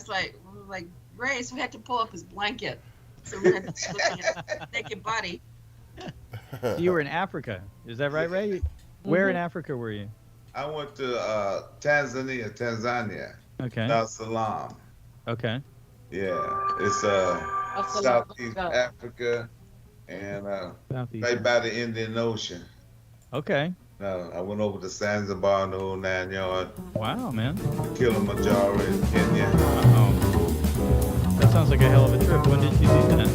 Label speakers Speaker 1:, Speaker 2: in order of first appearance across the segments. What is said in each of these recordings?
Speaker 1: like Ray, so we had to pull up his blanket. So we had to look at his naked body.
Speaker 2: So you were in Africa, is that right, Ray? Where in Africa were you?
Speaker 3: I went to Tanzania,
Speaker 2: Okay.
Speaker 3: Dar es Salaam.
Speaker 2: Okay.
Speaker 3: Yeah, it's
Speaker 1: That's a lot
Speaker 3: Southeast
Speaker 1: of
Speaker 3: Africa and
Speaker 2: Southeast.
Speaker 3: right by the Indian Ocean.
Speaker 2: Okay.
Speaker 3: I went over to Zanzibar and the whole 9 yard,
Speaker 2: Wow, man.
Speaker 3: Kilimanjaro in Kenya.
Speaker 2: Wow. That sounds like a hell of a trip. When did you do that?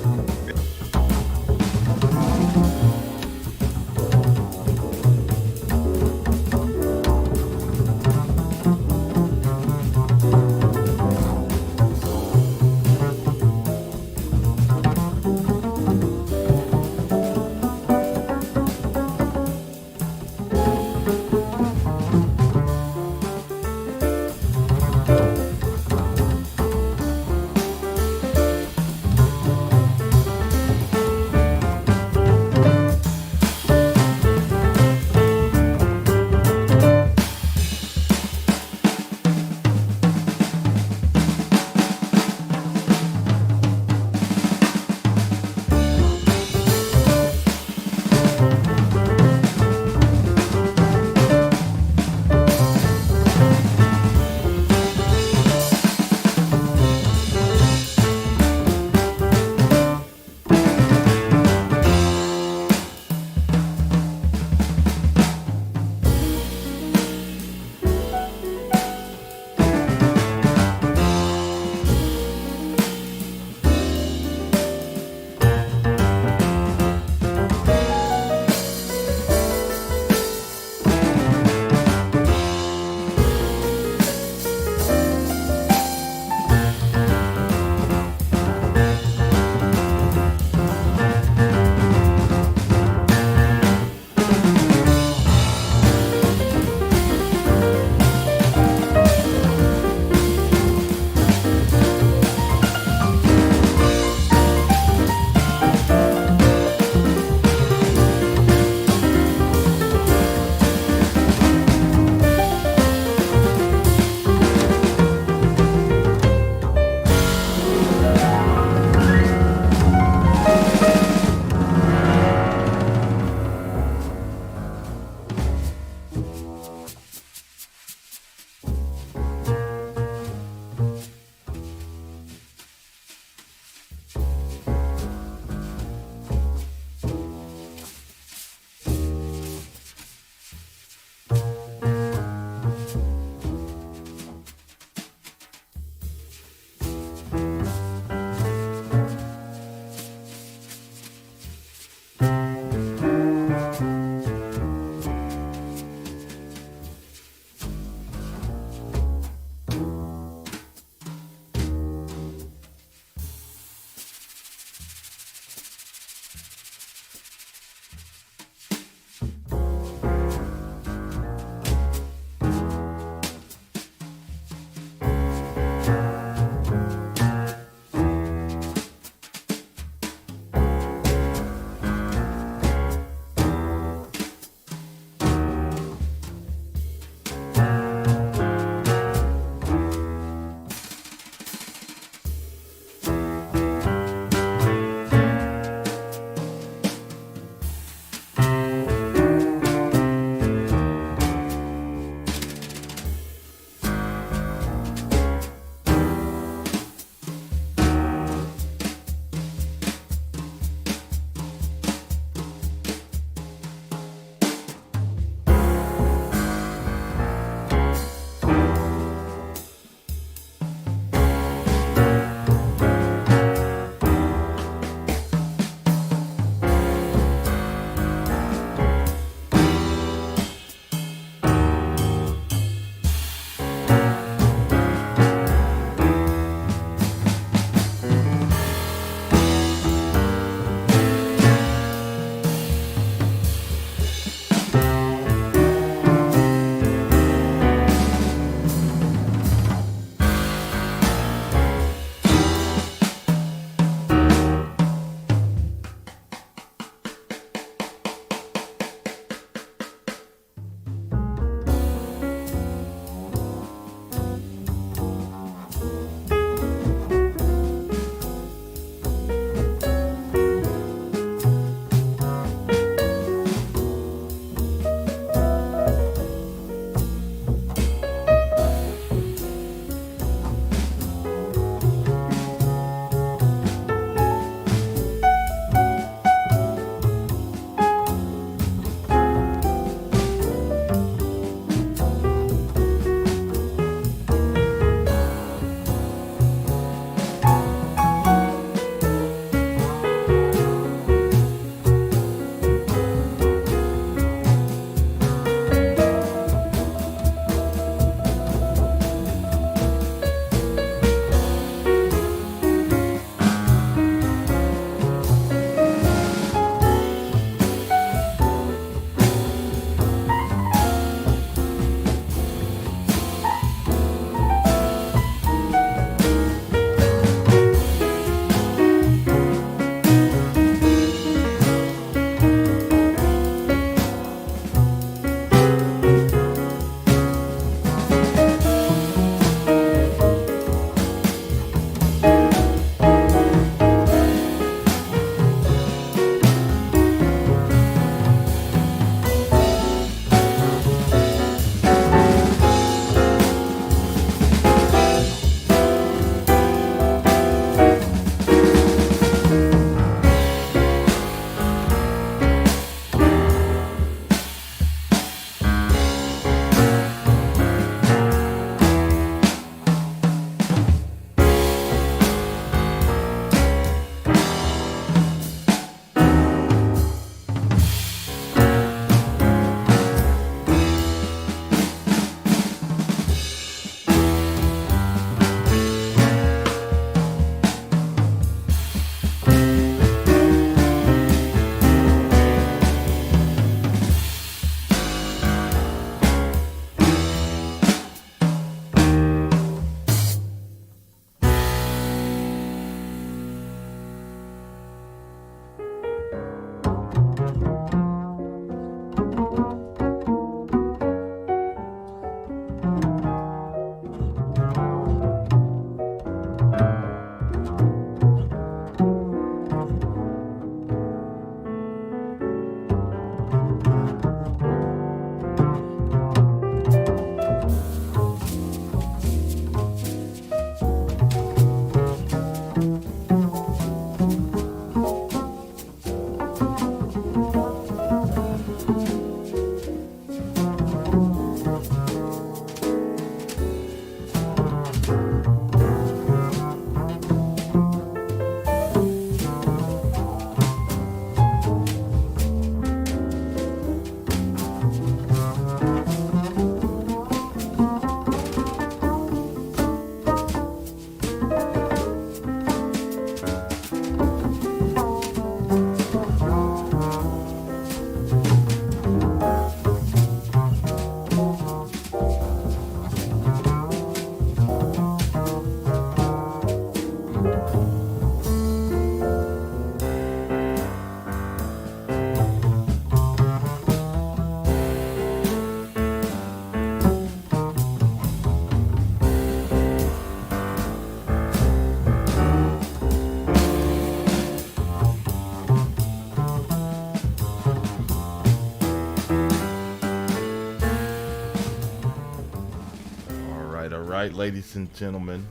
Speaker 4: right, ladies and gentlemen.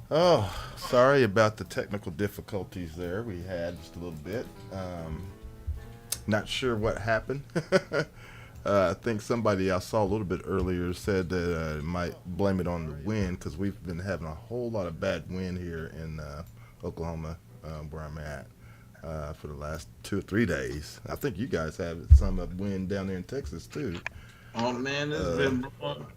Speaker 4: Oh, sorry about the technical difficulties there. We had just a little bit. Not sure what happened. I think somebody I saw a little bit earlier said that might blame it on the wind because we've been having a whole lot of bad wind here in Oklahoma, where I'm at, for the last 2 or 3 days. I think you guys have some wind down there in Texas too.
Speaker 3: Oh man, it's been blowing.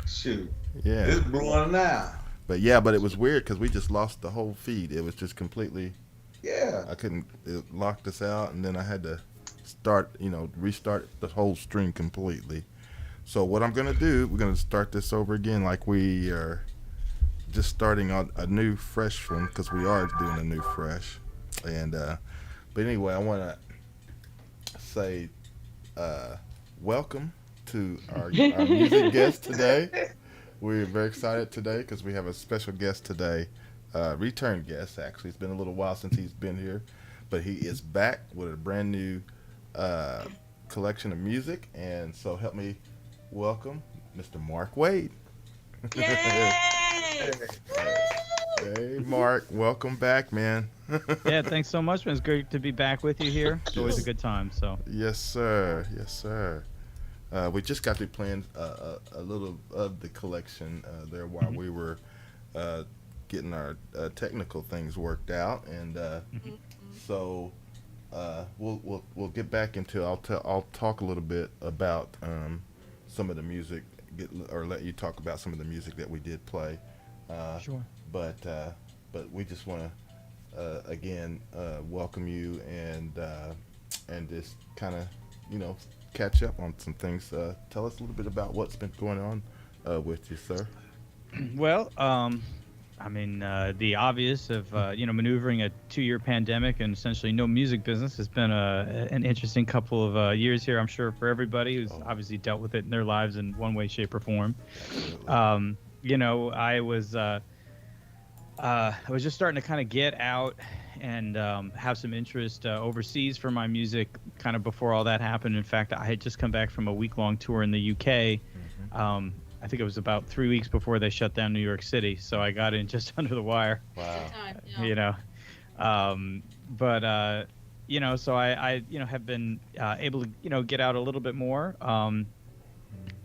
Speaker 3: Shoot.
Speaker 4: Yeah.
Speaker 3: It's blowing now.
Speaker 4: But it was weird because we just lost the whole feed. It was just completely.
Speaker 3: Yeah.
Speaker 4: It locked us out, and then I had to restart the whole stream completely. So what I'm gonna do, we're gonna start this over again, like we are just starting on a new fresh one because we are doing a new fresh. And but anyway, I want to say welcome to our music guest today. We're very excited today because we have a special guest today, return guest actually. It's been a little while since he's been here, but he is back with a brand new collection of music. And so help me welcome Mr. Mark Wade.
Speaker 1: Yay!
Speaker 4: Hey Mark, welcome back, man.
Speaker 2: Yeah, thanks so much, man. It's great to be back with you here. It's always a good time. So.
Speaker 4: Yes, sir. Yes, sir. We just got to playing a little of the collection there while we were getting our technical things worked out, and so we'll get back into. I'll talk a little bit about some of the music, or let you talk about some of the music that we did play.
Speaker 2: Sure.
Speaker 4: But we just want to again welcome you and just kind of catch up on some things. Tell us a little bit about what's been going on with you, sir.
Speaker 2: Well, I mean, the obvious of maneuvering a 2-year pandemic and essentially no music business has been an interesting couple of years here. I'm sure for everybody who's obviously dealt with it in their lives in one way, shape, or form. I was just starting to kind of get out and have some interest overseas for my music kind of before all that happened. In fact, I had just come back from a week-long tour in the UK. I think it was about 3 weeks before they shut down New York City, so I got in just under the wire.
Speaker 4: Wow.
Speaker 2: So I have been able to get out a little bit more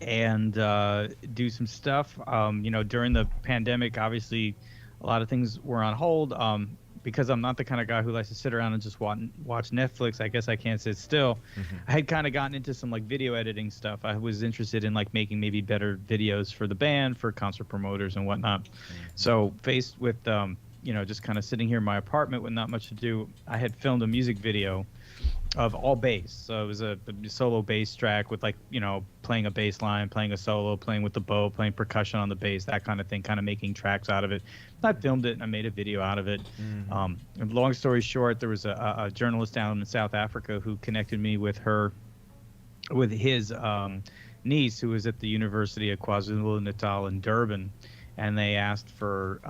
Speaker 2: and do some stuff. During the pandemic, obviously a lot of things were on hold. Because I'm not the kind of guy who likes to sit around and just watch Netflix, I guess I can't sit still. I had kind of gotten into some video editing stuff. I was interested in making maybe better videos for the band, for concert promoters and whatnot. So faced with just kind of sitting here in my apartment with not much to do, I had filmed a music video of all bass. So it was a solo bass track with playing a bass line, playing a solo, playing with the bow, playing percussion on the bass, that kind of thing, kind of making tracks out of it. I filmed it and I made a video out of it. And long story short, there was a journalist down in South Africa who connected me with his niece, who was at the University of KwaZulu-Natal in Durban. And they asked for,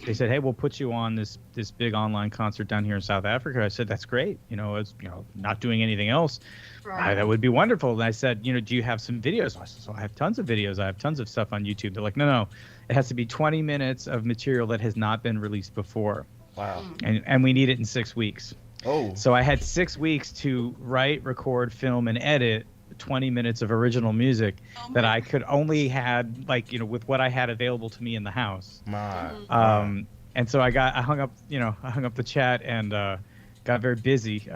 Speaker 2: they said, hey, we'll put you on this big online concert down here in South Africa. I said, that's great. It's, not doing anything else.
Speaker 1: Right.
Speaker 2: That would be wonderful. And I said, do you have some videos? I said, so I have tons of videos. I have tons of stuff on YouTube. They're like, no, it has to be 20 minutes of material that has not been released before.
Speaker 4: Wow.
Speaker 2: And we need it in 6 weeks.
Speaker 4: Oh.
Speaker 2: So I had 6 weeks to write, record, film, and edit 20 minutes of original music that I could only had with what I had available to me in the house. And so I hung up the chat and got very busy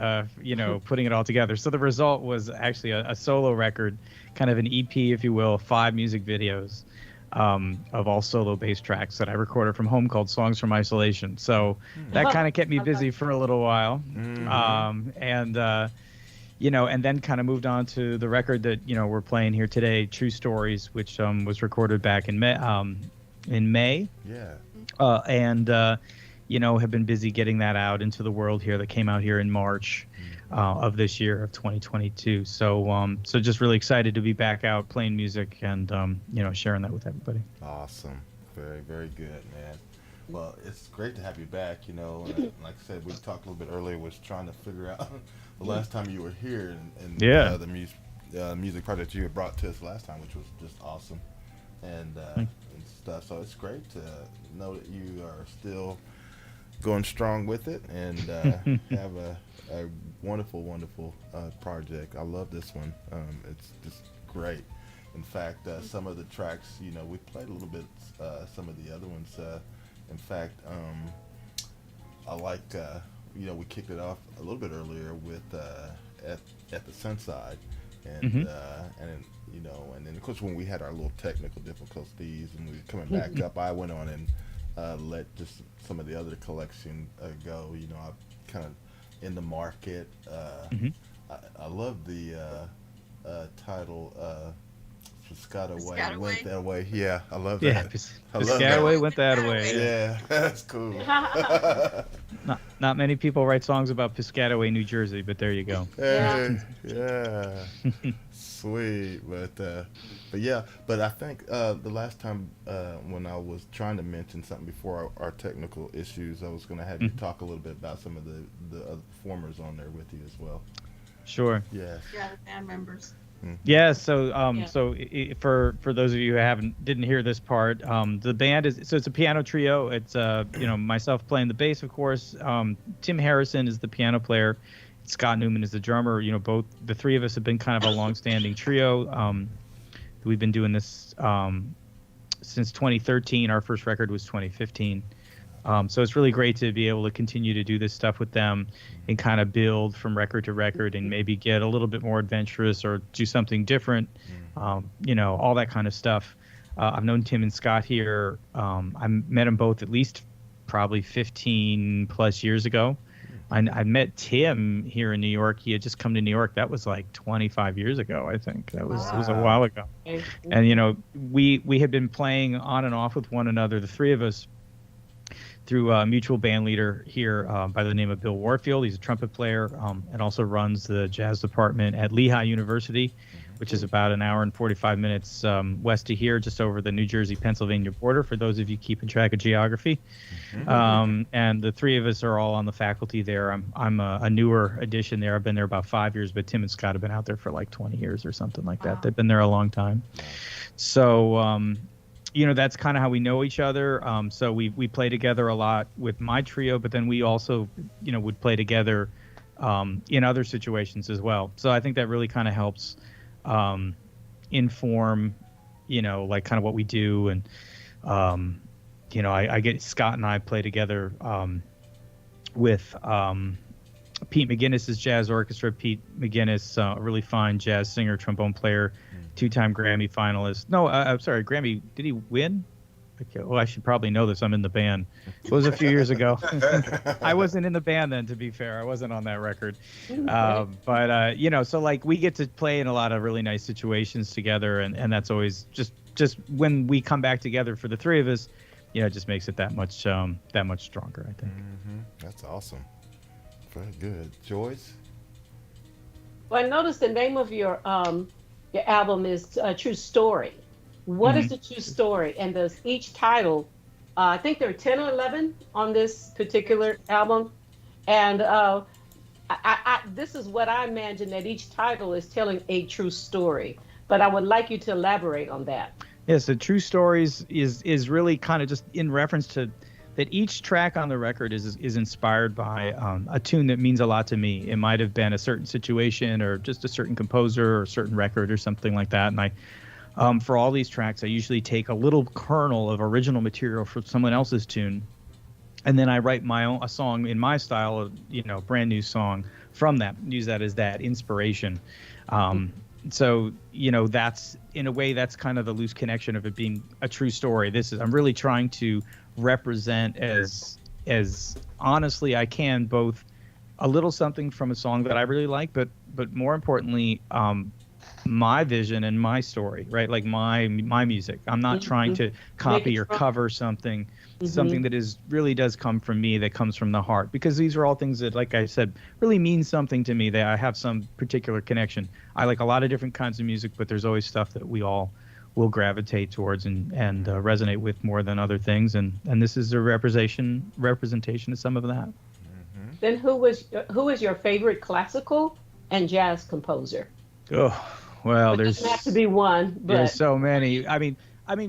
Speaker 2: putting it all together. So the result was actually a solo record, kind of an EP, if you will, 5 music videos of all solo bass tracks that I recorded from home called Songs from Isolation. So that kind of kept me busy for a little while. And then kind of moved on to the record that we're playing here today, True Stories, which was recorded back in May.
Speaker 4: Yeah.
Speaker 2: Have been busy getting that out into the world here. That came out here in March of this year of 2022. So just really excited to be back out playing music and sharing that with everybody.
Speaker 4: Awesome. Very, very good, man. Well, it's great to have you back. And like I said, we talked a little bit earlier, was trying to figure out the last time you were here and the music project you had brought to us last time, which was just awesome. And stuff. So it's great to know that you are still going strong with it and have a wonderful, wonderful project. I love this one. It's just great. In fact, some of the tracks, we played a little bit. Some of the other ones. In fact, I like. We kicked it off a little bit earlier with at the Sunside, and and then of course when we had our little technical difficulties and we were coming back up, I went on and let just some of the other collection go. I'm kind of in the market. I love the title. Piscataway went that way. Yeah, I love that.
Speaker 2: Yeah, Piscataway went that way.
Speaker 4: Yeah, that's cool.
Speaker 2: Not many people write songs about Piscataway, New Jersey, but there you go.
Speaker 4: Yeah. Sweet, but I think the last time when I was trying to mention something before our technical issues, I was going to have you talk a little bit about some of the other performers on there with you as well.
Speaker 2: Sure.
Speaker 4: Yeah.
Speaker 1: Yeah, the band members.
Speaker 2: Yeah, so for those of you who didn't hear this part, the band it's a piano trio. It's myself playing the bass, of course. Tim Harrison is the piano player. Scott Newman is the drummer. Both the three of us have been kind of a long-standing trio. We've been doing this since 2013. Our first record was 2015. So it's really great to be able to continue to do this stuff with them and kind of build from record to record and maybe get a little bit more adventurous or do something different, all that kind of stuff. I've known Tim and Scott here. I met them both at least probably 15 plus years ago. I met Tim here in New York. He had just come to New York. That was like 25 years ago, I think. It was a while ago. And, we had been playing on and off with one another, the three of us, through a mutual band leader here by the name of Bill Warfield. He's a trumpet player and also runs the jazz department at Lehigh University, which is about an hour and 45 minutes west of here, just over the New Jersey-Pennsylvania border, for those of you keeping track of geography. And the three of us are all on the faculty there. I'm a newer addition there. I've been there about 5 years, but Tim and Scott have been out there for like 20 years or something like that. They've been there a long time. So... that's kind of how we know each other. So we play together a lot with my trio, but then we also, would play together in other situations as well. So I think that really kind of helps inform, like kind of what we do. And, I get Scott and I play together with Pete McGinnis's jazz orchestra. Pete McGinnis, a really fine jazz singer, trombone player, two-time Grammy finalist. No, I'm sorry, Grammy. Did he win? Okay, well, I should probably know this. I'm in the band. It was a few years ago. I wasn't in the band then, to be fair. I wasn't on that record. But so like we get to play in a lot of really nice situations together, and that's always just when we come back together for the three of us, it just makes it that much stronger, I think.
Speaker 4: That's awesome. Very good. Joyce?
Speaker 5: Well, I noticed the name of your album is True Story. What is the true story? And does each title, I think there are 10 or 11 on this particular album. And this is what I imagine, that each title is telling a true story. But I would like you to elaborate on that.
Speaker 2: Yes, the True Stories is really kind of just in reference to that each track on the record is inspired by a tune that means a lot to me. It might have been a certain situation or just a certain composer or a certain record or something like that. And I, for all these tracks, I usually take a little kernel of original material from someone else's tune, and then I write a song in my style, brand new song from that. Use that as that inspiration. So, that's in a way that's kind of the loose connection of it being a true story. I'm really trying to represent as honestly I can, both a little something from a song that I really like, but more importantly, my vision and my story, right? Like my music. I'm not trying to copy or cover something that really does come from me, that comes from the heart, because these are all things that, like I said, really mean something to me, that I have some particular connection. I like a lot of different kinds of music, but there's always stuff that we all will gravitate towards and resonate with more than other things, and this is a representation of some of that.
Speaker 5: Then who is your favorite classical and jazz composer?
Speaker 2: Oh, well,
Speaker 5: It doesn't have to be one, but
Speaker 2: there's so many. I mean,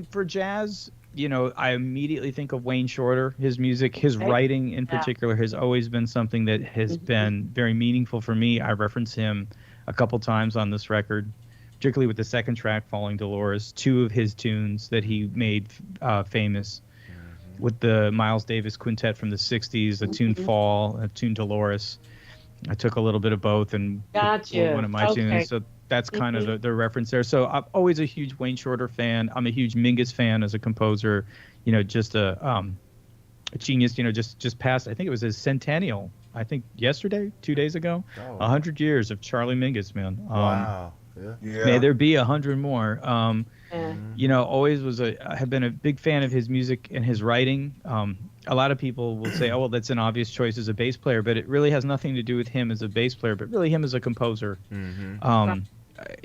Speaker 2: for jazz, I immediately think of Wayne Shorter. His music, his writing in particular, has always been something that has been very meaningful for me. I reference him a couple times on this record, particularly with the second track, Falling Dolores, two of his tunes that he made famous with the Miles Davis Quintet from the 60s, a tune Fall, a tune Dolores. I took a little bit of both and put one of my tunes. So that's kind of the reference there. So I'm always a huge Wayne Shorter fan. I'm a huge Mingus fan as a composer. Just a genius. Just passed. I think it was his centennial. I think yesterday, 2 days ago, 100 years of Charlie Mingus, man.
Speaker 4: Wow. Yeah.
Speaker 2: May there be 100 more. Always have been a big fan of his music and his writing. A lot of people will say, oh, well, that's an obvious choice as a bass player, but it really has nothing to do with him as a bass player, but really him as a composer.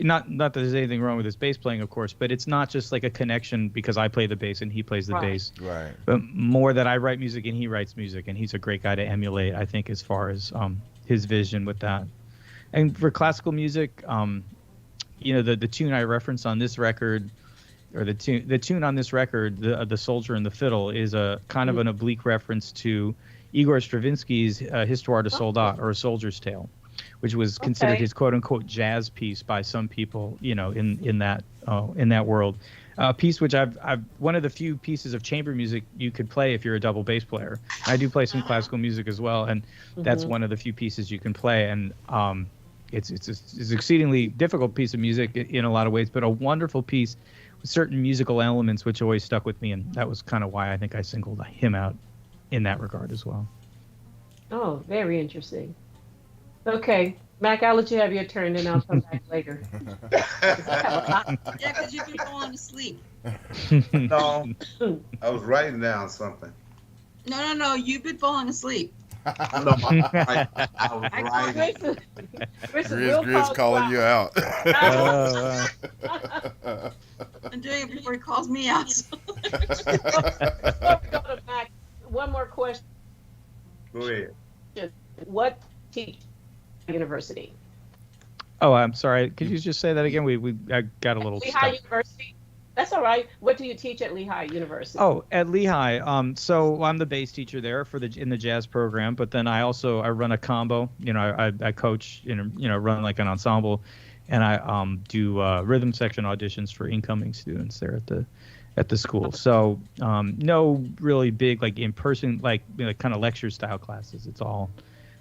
Speaker 2: Not that there's anything wrong with his bass playing, of course, but it's not just like a connection because I play the bass and he plays the bass.
Speaker 4: Right.
Speaker 2: But more that I write music and he writes music, and he's a great guy to emulate, I think, as far as his vision with that. And for classical music, the tune I referenced on this record, or the tune on this record, the Soldier and the Fiddle, is a kind of an oblique reference to Igor Stravinsky's Histoire de Soldat, or A Soldier's Tale, which was considered his quote unquote jazz piece by some people, in that world. A piece which I've one of the few pieces of chamber music you could play if you're a double bass player. I do play some classical music as well, and that's one of the few pieces you can play. And it's an exceedingly difficult piece of music in a lot of ways, but a wonderful piece with certain musical elements which always stuck with me, and that was kind of why I think I singled him out in that regard as well.
Speaker 5: Oh, very interesting. Okay, Mac, I'll let you have your turn, and I'll come back later.
Speaker 1: Yeah, because you've been falling asleep.
Speaker 3: No, I was writing down something.
Speaker 1: No, you've been falling asleep.
Speaker 3: No, I was writing.
Speaker 4: Grizz calling you out.
Speaker 1: I'm doing it before he calls me out. So.
Speaker 5: Before we go to Mac, one more question.
Speaker 3: Go ahead.
Speaker 5: What teach university?
Speaker 2: Oh, I'm sorry. Could you just say that again? I got a little
Speaker 5: Lehigh
Speaker 2: stuck.
Speaker 5: University. That's all right. What do you teach at Lehigh University?
Speaker 2: Oh, at Lehigh. So I'm the bass teacher there in the jazz program, but then I run a combo. I coach, run like an ensemble, and I do rhythm section auditions for incoming students there at the school. So no really big like in person kind of lecture style classes. It's all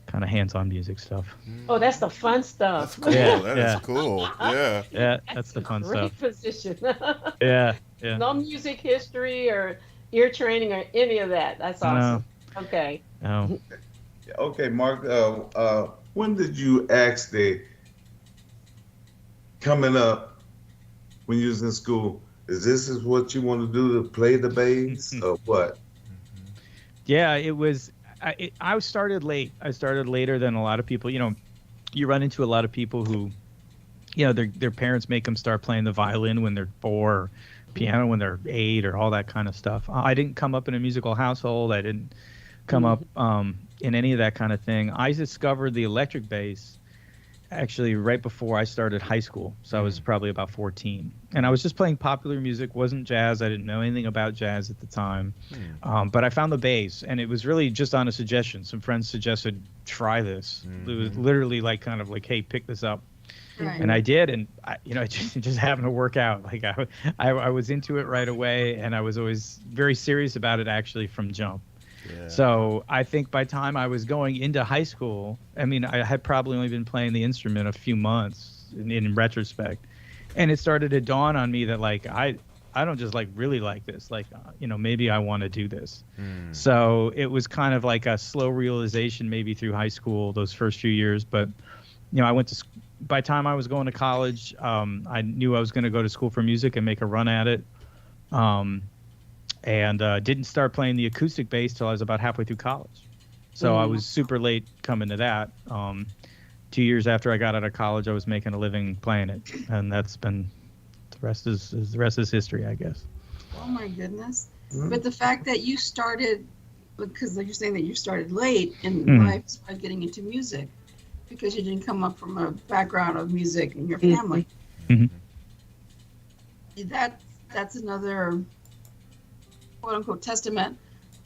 Speaker 2: kind of hands-on music stuff.
Speaker 5: Oh, that's the fun stuff.
Speaker 4: That's cool.
Speaker 2: Yeah,
Speaker 4: Is cool. Yeah.
Speaker 2: Yeah, that's the fun
Speaker 5: great
Speaker 2: stuff.
Speaker 5: Position.
Speaker 2: Yeah.
Speaker 5: No music history or ear training or any of that. That's awesome.
Speaker 2: No.
Speaker 5: Okay.
Speaker 2: No.
Speaker 3: Okay, Mark. When did you actually coming up when you was in school? Is what you want to do, to play the bass, or what?
Speaker 2: Yeah, it was. I started late. I started later than a lot of people. You run into a lot of people who, their parents make them start playing the violin when they're 4, or piano when they're 8, or all that kind of stuff. I didn't come up in a musical household. I didn't come up in any of that kind of thing. I discovered the electric bass actually right before I started high school. So I was probably about 14. And I was just playing popular music, wasn't jazz. I didn't know anything about jazz at the time. But I found the bass, and it was really just on a suggestion. Some friends suggested, try this. It was literally kind of like, hey, pick this up.
Speaker 1: Right.
Speaker 2: And I did, and it just happened to work out. Like I was into it right away, and I was always very serious about it actually from jump. Yeah. So I think by the time I was going into high school, I had probably only been playing the instrument a few months in retrospect. And it started to dawn on me that I don't just really like this. Maybe I want to do this. So it was kind of like a slow realization maybe through high school, those first few years. But, I went to, by the time I was going to college, I knew I was going to go to school for music and make a run at it. And didn't start playing the acoustic bass till I was about halfway through college. So I was super late coming to that. 2 years after I got out of college, I was making a living playing it, and that's been the rest is history, I guess.
Speaker 1: Oh my goodness! But the fact that you started, because you're saying that you started late in life as far as getting into music, because you didn't come up from a background of music in your family. That's another quote unquote testament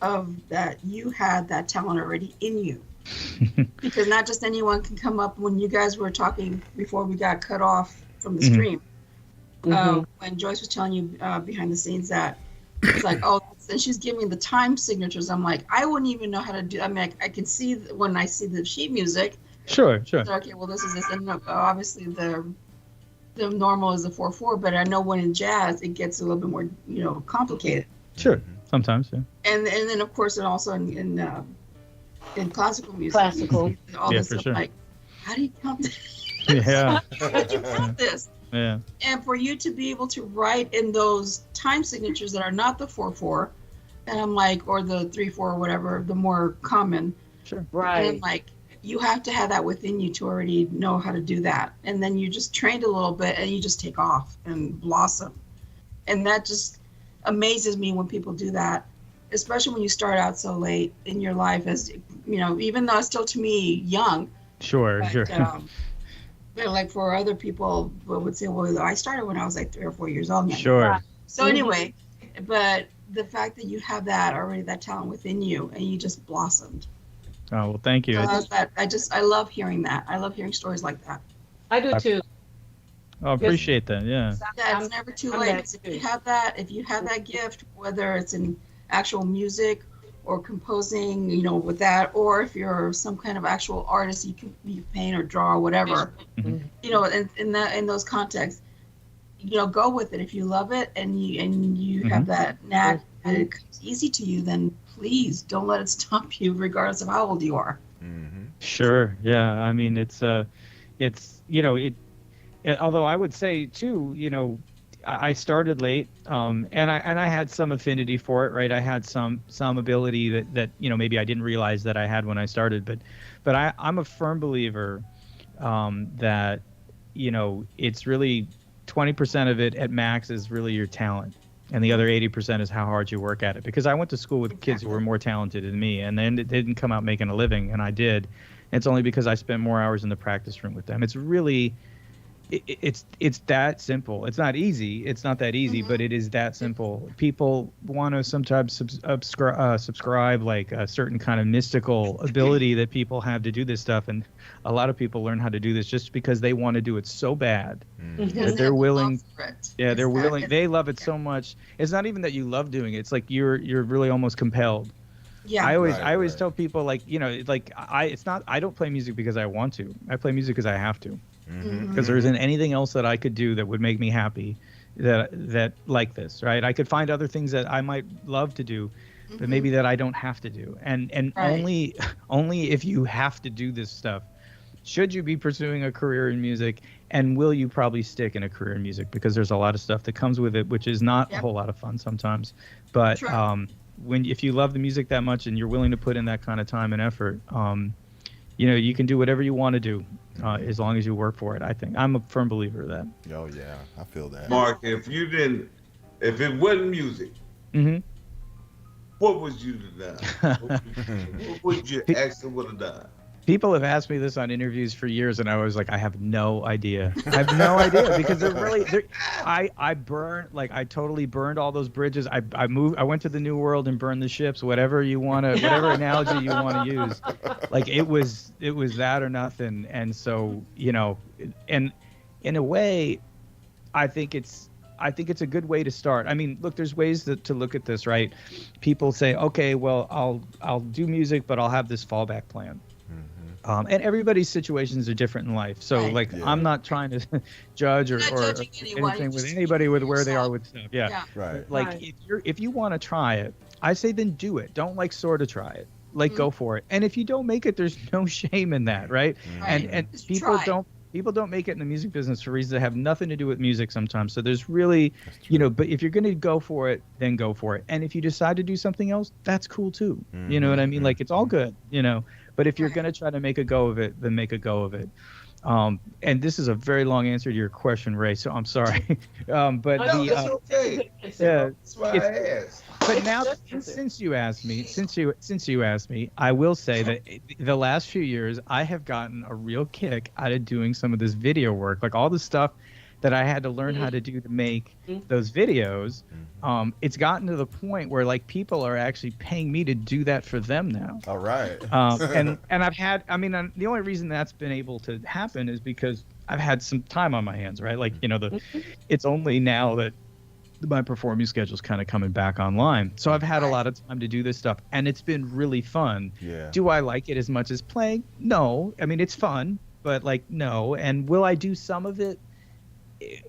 Speaker 1: of that you had that talent already in you. Because not just anyone can come up. When you guys were talking before we got cut off from the stream, when Joyce was telling you behind the scenes that it's like, oh, and she's giving the time signatures. I'm like, I wouldn't even know how to do. I mean, I can see when I see the sheet music.
Speaker 2: Sure.
Speaker 1: So, okay, well, this is this, and obviously the normal is the 4/4, but I know when in jazz it gets a little bit more, complicated.
Speaker 2: Sure, sometimes, yeah.
Speaker 1: And then of course, and also in classical music, all this
Speaker 2: for
Speaker 1: stuff,
Speaker 2: sure.
Speaker 1: like, how do you count this?
Speaker 2: Yeah.
Speaker 1: How do you count this?
Speaker 2: Yeah.
Speaker 1: And for you to be able to write in those time signatures that are not the 4/4, and I'm like, or the 3/4 or whatever, the more common.
Speaker 2: Sure.
Speaker 5: Right.
Speaker 1: And like, you have to have that within you to already know how to do that. And then you just trained a little bit and you just take off and blossom. And that just amazes me when people do that, especially when you start out so late in your life, as even though it's still to me young.
Speaker 2: Sure.
Speaker 1: But like for other people would say, well, I started when I was like 3 or 4 years old.
Speaker 2: Sure.
Speaker 1: So anyway, but the fact that you have that talent within you and you just blossomed.
Speaker 2: Oh, well, thank you.
Speaker 1: I love hearing that. I love hearing stories like that.
Speaker 5: I do too.
Speaker 2: I appreciate that. Yeah.
Speaker 1: Yeah, it's never too late. If you have that gift, whether it's in actual music or composing, with that, or if you're some kind of actual artist, you paint or draw or whatever, in those contexts, go with it. If you love it and you have that knack and it comes easy to you, then please don't let it stop you, regardless of how old you are.
Speaker 2: Sure. Yeah. I mean, although I would say too, I started late, and I had some affinity for it, right? I had some ability that maybe I didn't realize that I had when I started, but I'm a firm believer that it's really 20% of it at max is really your talent, and the other 80% is how hard you work at it. Because I went to school with kids who were more talented than me, and then they didn't come out making a living, and I did. It's only because I spent more hours in the practice room with them. It's really it's that simple. It's not easy. It's not that easy, but it is that simple. People want to sometimes subscribe like a certain kind of mystical ability that people have to do this stuff, and a lot of people learn how to do this just because they want to do it so bad that they're willing. Yeah, they're willing. They love it so much. It's not even that you love doing it. It's like you're really almost compelled.
Speaker 1: Yeah.
Speaker 2: I always tell people I don't play music because I want to. I play music because I have to. Because there isn't anything else that I could do that would make me happy that like this, right? I could find other things that I might love to do, but maybe that I don't have to do. And only if you have to do this stuff should you be pursuing a career in music, and will you probably stick in a career in music, because there's a lot of stuff that comes with it, which is not a whole lot of fun sometimes. But if you love the music that much and you're willing to put in that kind of time and effort, you can do whatever you want to do, as long as you work for it. I think I'm a firm believer of that.
Speaker 4: Oh yeah, I feel that.
Speaker 3: Mark, if it wasn't music, what would you have done? What would you actually would have done?
Speaker 2: People have asked me this on interviews for years, and I was like, I have no idea. I have no idea, because I totally burned all those bridges. I went to the New World and burned the ships, whatever analogy you want to use. Like it was that or nothing. And so, and in a way, I think it's a good way to start. I mean, look, there's ways to look at this, right? People say, okay, well, I'll do music, but I'll have this fallback plan. And everybody's situations are different in life. So, I'm not trying to judge or anything with anybody with where they are with stuff. Yeah.
Speaker 4: Right.
Speaker 2: Like, if you want to try it, I say then do it. Don't sort of try it. Go for it. And if you don't make it, there's no shame in that, right? And people don't make it in the music business for reasons that have nothing to do with music sometimes. So there's really, but if you're going to go for it, then go for it. And if you decide to do something else, that's cool too. You know what I mean? Like, it's all good, But if you're going to try to make a go of it, then make a go of it. And this is a very long answer to your question, Ray, so I'm sorry. But
Speaker 3: that's okay.
Speaker 2: Yeah,
Speaker 3: that's why I asked.
Speaker 2: But now, since you asked me, I will say that the last few years I have gotten a real kick out of doing some of this video work, like all the stuff that I had to learn how to do to make those videos. It's gotten to the point where like people are actually paying me to do that for them now.
Speaker 4: All right.
Speaker 2: And I've had, I mean, the only reason that's been able to happen is because I've had some time on my hands, right? Like, you know, it's only now that my performing schedule is kind of coming back online. So I've had a lot of time to do this stuff, and it's been really fun.
Speaker 4: Yeah.
Speaker 2: Do I like it as much as playing? No. I mean, it's fun, but like, no. And will I do some of it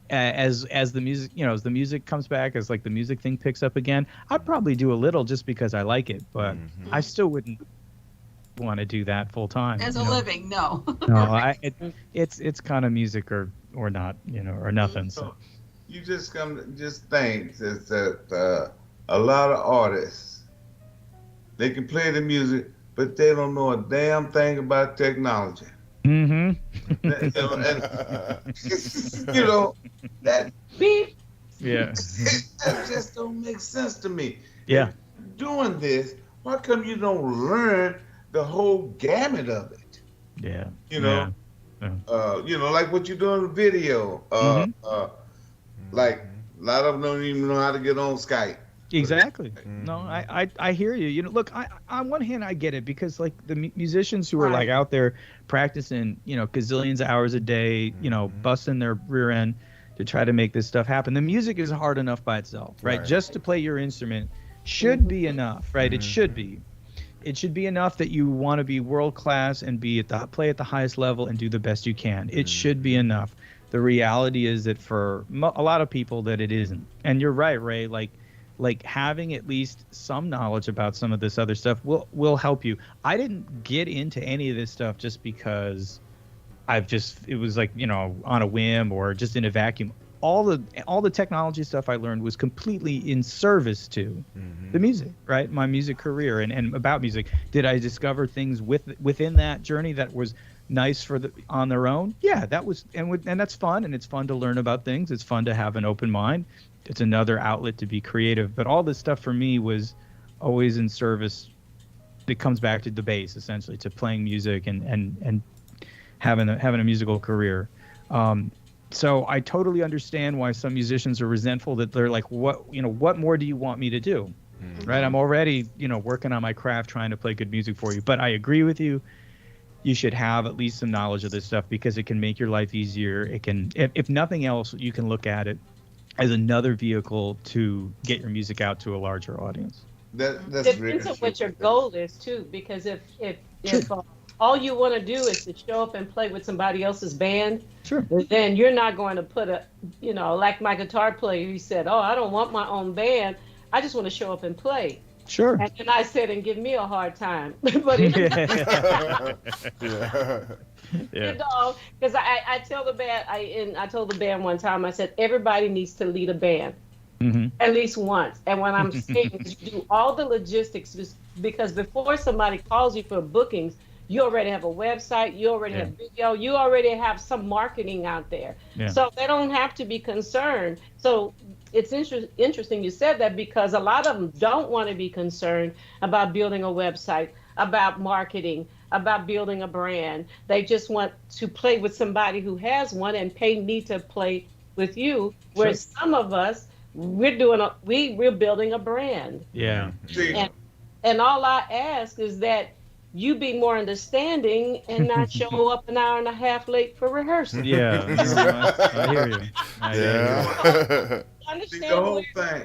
Speaker 2: as the music, you know, as the music comes back, as like the music thing picks up again? I'd probably do a little just because I like it, but I still wouldn't want to do that full time.
Speaker 1: As a living, no.
Speaker 2: No, it's kind of music or not, you know, or nothing. So.
Speaker 3: You just think that a lot of artists, they can play the music, but they don't know a damn thing about technology.
Speaker 2: Mm-hmm.
Speaker 3: You know, that
Speaker 5: Beep.
Speaker 2: Yeah.
Speaker 3: that just don't make sense to me.
Speaker 2: Yeah.
Speaker 3: If you're doing this, why come you don't learn the whole gamut of it?
Speaker 2: Yeah.
Speaker 3: You know, you know, like what you do in the video. Like a lot of them don't even know how to get on Skype.
Speaker 2: Exactly. No, I hear you. You know, look, on one hand, I get it because like the musicians who are like out there practicing, you know, gazillions of hours a day, you know, busting their rear end to try to make this stuff happen. The music is hard enough by itself, right? Just to play your instrument should be enough, right? It should be. It should be enough that you want to be world class and play at the highest level and do the best you can. It should be enough. The reality is that for a lot of people that it isn't. And you're right, Ray. Like having at least some knowledge about some of this other stuff will help you. I didn't get into any of this stuff just because it was like, you know, on a whim or just in a vacuum. All the technology stuff I learned was completely in service to the music, right? My music career and about music. Did I discover things within that journey that was nice on their own? Yeah, that was, and that's fun, and it's fun to learn about things. It's fun to have an open mind. It's another outlet to be creative. But all this stuff for me was always in service. It comes back to the bass, essentially, to playing music and having a musical career. So I totally understand why some musicians are resentful that they're like, what more do you want me to do? Right? I'm already, you know, working on my craft, trying to play good music for you. But I agree with you. You should have at least some knowledge of this stuff because it can make your life easier. It can, if nothing else, you can look at it as another vehicle to get your music out to a larger audience.
Speaker 3: That's
Speaker 5: Depends on what your goal is too, because if all you want to do is to show up and play with somebody else's band, then you're not going to put like my guitar player, he said, oh, I don't want my own band. I just want to show up and play.
Speaker 2: Sure.
Speaker 5: And then I said, and give me a hard time. But you know, because I tell the band, I told the band one time, I said, everybody needs to lead a band at least once. And when I'm saying is you do all the logistics, because before somebody calls you for bookings, you already have a website, you already have video, you already have some marketing out there. So they don't have to be concerned. So it's interesting you said that, because a lot of them don't want to be concerned about building a website, about marketing, about building a brand. They just want to play with somebody who has one and pay me to play with you. Whereas some of us, we're building a brand.
Speaker 2: Yeah.
Speaker 5: And all I ask is that you be more understanding and not show up an hour and a half late for rehearsal.
Speaker 2: Yeah, I hear you.
Speaker 5: Understand
Speaker 3: the whole thing.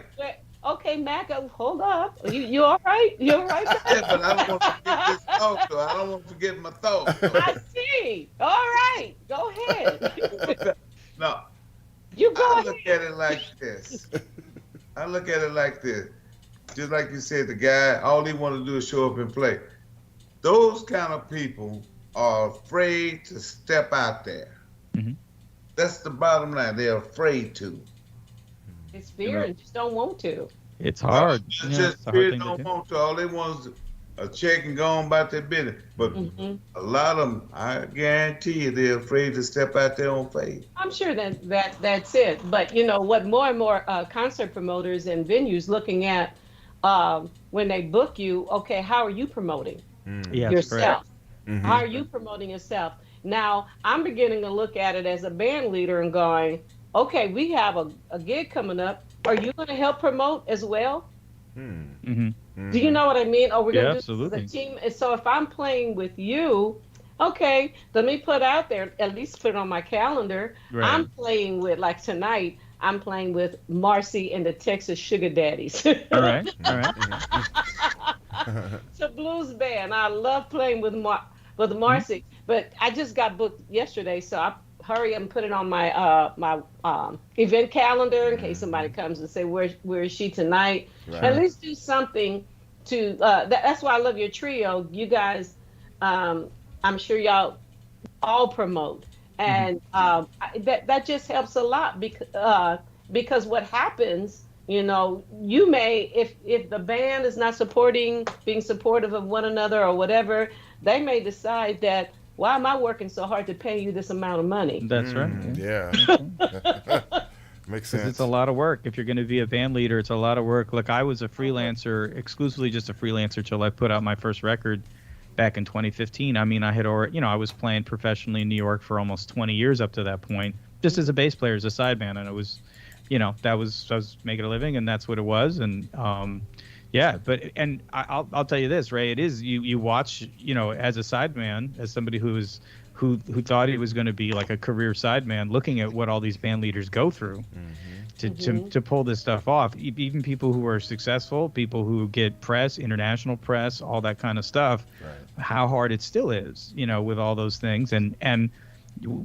Speaker 5: Okay, Mac, hold up. You all right? You all right?
Speaker 3: Yeah, but I don't want to forget this thought, though. I don't want to forget my thought.
Speaker 5: I see. All right, go ahead.
Speaker 3: No.
Speaker 5: You go ahead.
Speaker 3: I look at it like this. Just like you said, the guy, all he want to do is show up and play. Those kind of people are afraid to step out there. That's the bottom line. They're afraid to.
Speaker 5: It's fear and just don't want to.
Speaker 2: It's hard.
Speaker 3: Just fear don't want to. All they want is a check and go on about their business. But a lot of them, I guarantee you, they're afraid to step out there on faith.
Speaker 5: I'm sure that's it. But you know what? More and more concert promoters and venues looking at when they book you. Okay, how are you promoting yourself? How are you promoting yourself? Now I'm beginning to look at it as a band leader and going, okay, we have a gig coming up. Are you going to help promote as well?
Speaker 2: Mm-hmm.
Speaker 5: Do you know what I mean? Or we're
Speaker 2: Yeah,
Speaker 5: going to do this as a
Speaker 2: absolutely.
Speaker 5: team. And so if I'm playing with you, okay, let me put out there, at least put it on my calendar.
Speaker 2: Right.
Speaker 5: I'm playing with, like tonight, I'm playing with Marcy and the Texas Sugar Daddies.
Speaker 2: All right. All right.
Speaker 5: It's a blues band. I love playing with
Speaker 2: Mhm.
Speaker 5: Marcy, but I just got booked yesterday, so I hurry up and put it on my event calendar in case somebody comes and say where is she tonight. At
Speaker 4: Right.
Speaker 5: least do something to that's why I love your trio. You guys, um, I'm sure y'all all promote,
Speaker 2: Mhm.
Speaker 5: and that just helps a lot because what happens, you may, if the band is not being supportive of one another or whatever, they may decide that, why am I working so hard to pay you this amount of money?
Speaker 2: That's right. Yeah.
Speaker 4: Yeah.
Speaker 2: That's right.
Speaker 4: Makes
Speaker 2: Because it's a
Speaker 4: sense.
Speaker 2: lot of work. If you're going to be a band leader, it's a lot of work. Look, I was a freelancer, exclusively just a freelancer, till I put out my first record back in 2015. I mean, I had already, I was playing professionally in New York for almost 20 years up to that point, just as a bass player, as a sideman, and it was, I was making a living, and that's what it was, and yeah. But and I'll tell you this, Ray, it is you watch, as a sideman, as somebody who thought he was going to be like a career sideman, looking at what all these band leaders go through to pull this stuff off. Even people who are successful, people who get press, international press, all that kind of stuff,
Speaker 4: Right.
Speaker 2: how hard it still is, with all those things. And you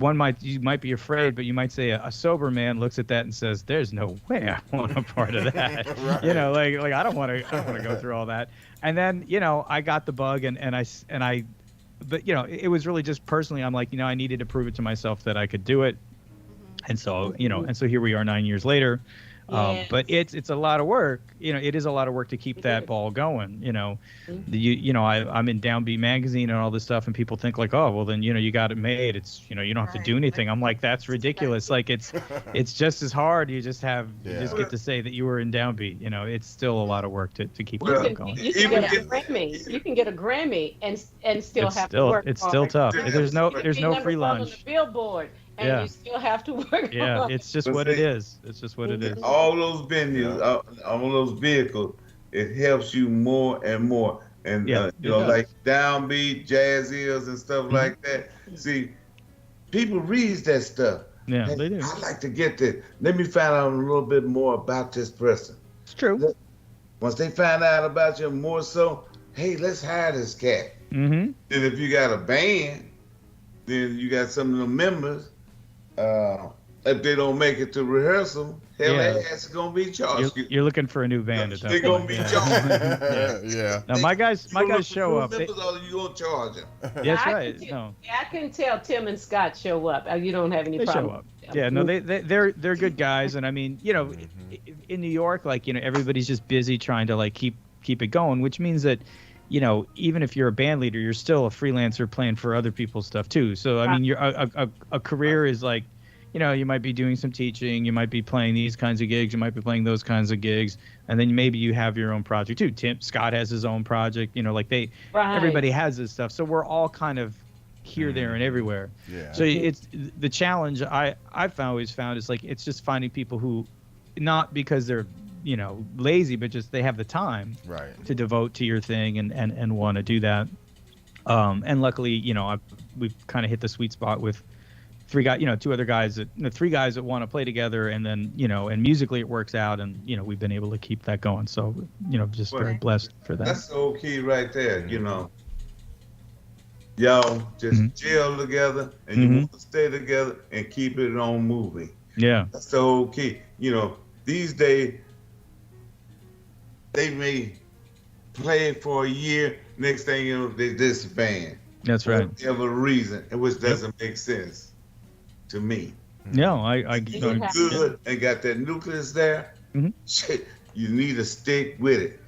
Speaker 2: might be afraid, but you might say a sober man looks at that and says, "There's no way I want a part of that."
Speaker 4: Right.
Speaker 2: Like I don't want to go through all that. And then, I got the bug, and I but it was really just personally, I'm like, I needed to prove it to myself that I could do it. And so, and so here we are 9 years later.
Speaker 5: Yes,
Speaker 2: But it's a lot of work. It is a lot of work to keep
Speaker 5: it
Speaker 2: that
Speaker 5: is.
Speaker 2: ball going.
Speaker 5: Mhm.
Speaker 2: I'm in Downbeat magazine and all this stuff, and people think like, oh, well then, you got it made. It's, you don't have to do
Speaker 1: Right.
Speaker 2: anything. I'm like, that's ridiculous. Like it's just as hard. You just
Speaker 4: Yeah.
Speaker 2: get to say that you were in Downbeat. It's still a lot of work to keep
Speaker 5: You
Speaker 3: Well,
Speaker 2: that
Speaker 5: can
Speaker 2: going.
Speaker 5: you can
Speaker 3: even
Speaker 5: get a
Speaker 3: get
Speaker 5: Grammy. You can get a Grammy and still
Speaker 2: It's
Speaker 5: have to
Speaker 2: still
Speaker 5: work
Speaker 2: it's still
Speaker 5: hard.
Speaker 2: tough.
Speaker 3: Yeah.
Speaker 2: There's
Speaker 5: You can be
Speaker 2: no
Speaker 5: number
Speaker 2: free
Speaker 5: one on the
Speaker 2: lunch.
Speaker 5: Billboard, and
Speaker 2: Yeah.
Speaker 5: you still have to work
Speaker 2: Yeah,
Speaker 5: hard.
Speaker 2: it's just
Speaker 3: but
Speaker 2: what it
Speaker 3: see,
Speaker 2: is. It's just what it is.
Speaker 3: all those venues,
Speaker 4: Yeah.
Speaker 3: all those vehicles, it helps you more and more. And
Speaker 2: Yeah, it
Speaker 3: like
Speaker 2: does.
Speaker 3: downbeat, jazz ears, and stuff
Speaker 2: Mhm.
Speaker 3: like that. See, people reads that stuff.
Speaker 2: Yeah,
Speaker 3: Hey,
Speaker 2: they do.
Speaker 3: I'd like to get this. Let me find out a little bit more about this person.
Speaker 2: It's true.
Speaker 3: Once they find out about you more so, hey, let's hire this cat.
Speaker 2: Mm-hmm.
Speaker 3: Then if you got a band, then you got some of the members. If they don't make it to rehearsal, hell,
Speaker 2: Yeah.
Speaker 3: their ass is gonna be charged.
Speaker 2: You're looking for a new band at that
Speaker 3: They're
Speaker 2: point.
Speaker 3: gonna be
Speaker 2: Yeah.
Speaker 3: charged.
Speaker 2: Yeah.
Speaker 4: Yeah.
Speaker 2: Now my guys
Speaker 3: You look
Speaker 2: show
Speaker 3: for
Speaker 2: up.
Speaker 3: new members, or you gonna charge them?
Speaker 2: That's
Speaker 5: I
Speaker 2: right.
Speaker 5: can
Speaker 2: No,
Speaker 5: yeah, I can tell Tim and Scott show up. You don't have any
Speaker 2: they show
Speaker 5: problem.
Speaker 2: up.
Speaker 5: with them.
Speaker 2: Yeah, no, they're good guys, and I mean, in New York, like, everybody's just busy trying to like keep it going, which means that, even if you're a band leader, you're still a freelancer playing for other people's stuff too. So I mean, a career is like, you might be doing some teaching, you might be playing these kinds of gigs, you might be playing those kinds of gigs, and then maybe you have your own project too. Scott has his own project, like
Speaker 5: Right.
Speaker 2: everybody has this stuff. So we're all kind of here, there, and everywhere.
Speaker 4: Yeah.
Speaker 2: So it's the challenge I've always found is like, it's just finding people who, not because they're, lazy, but just they have the time
Speaker 4: Right.
Speaker 2: to devote to your thing and want to do that. And luckily, we've kind of hit the sweet spot with three guys, two other guys three guys that want to play together, and then, and musically it works out, and, we've been able to keep that going. So, just very
Speaker 3: Well,
Speaker 2: blessed for that.
Speaker 3: That's the whole key right there. Y'all just gel together, and you want to stay together and keep it on moving.
Speaker 2: Yeah.
Speaker 3: That's the whole key. These days they may play for a year. Next thing you know, they disband.
Speaker 2: That's right.
Speaker 3: For whatever reason, which doesn't make sense to me.
Speaker 2: No, I
Speaker 5: You have
Speaker 3: Good and got that nucleus there.
Speaker 2: Mhm.
Speaker 3: Shit, you need to stick with it.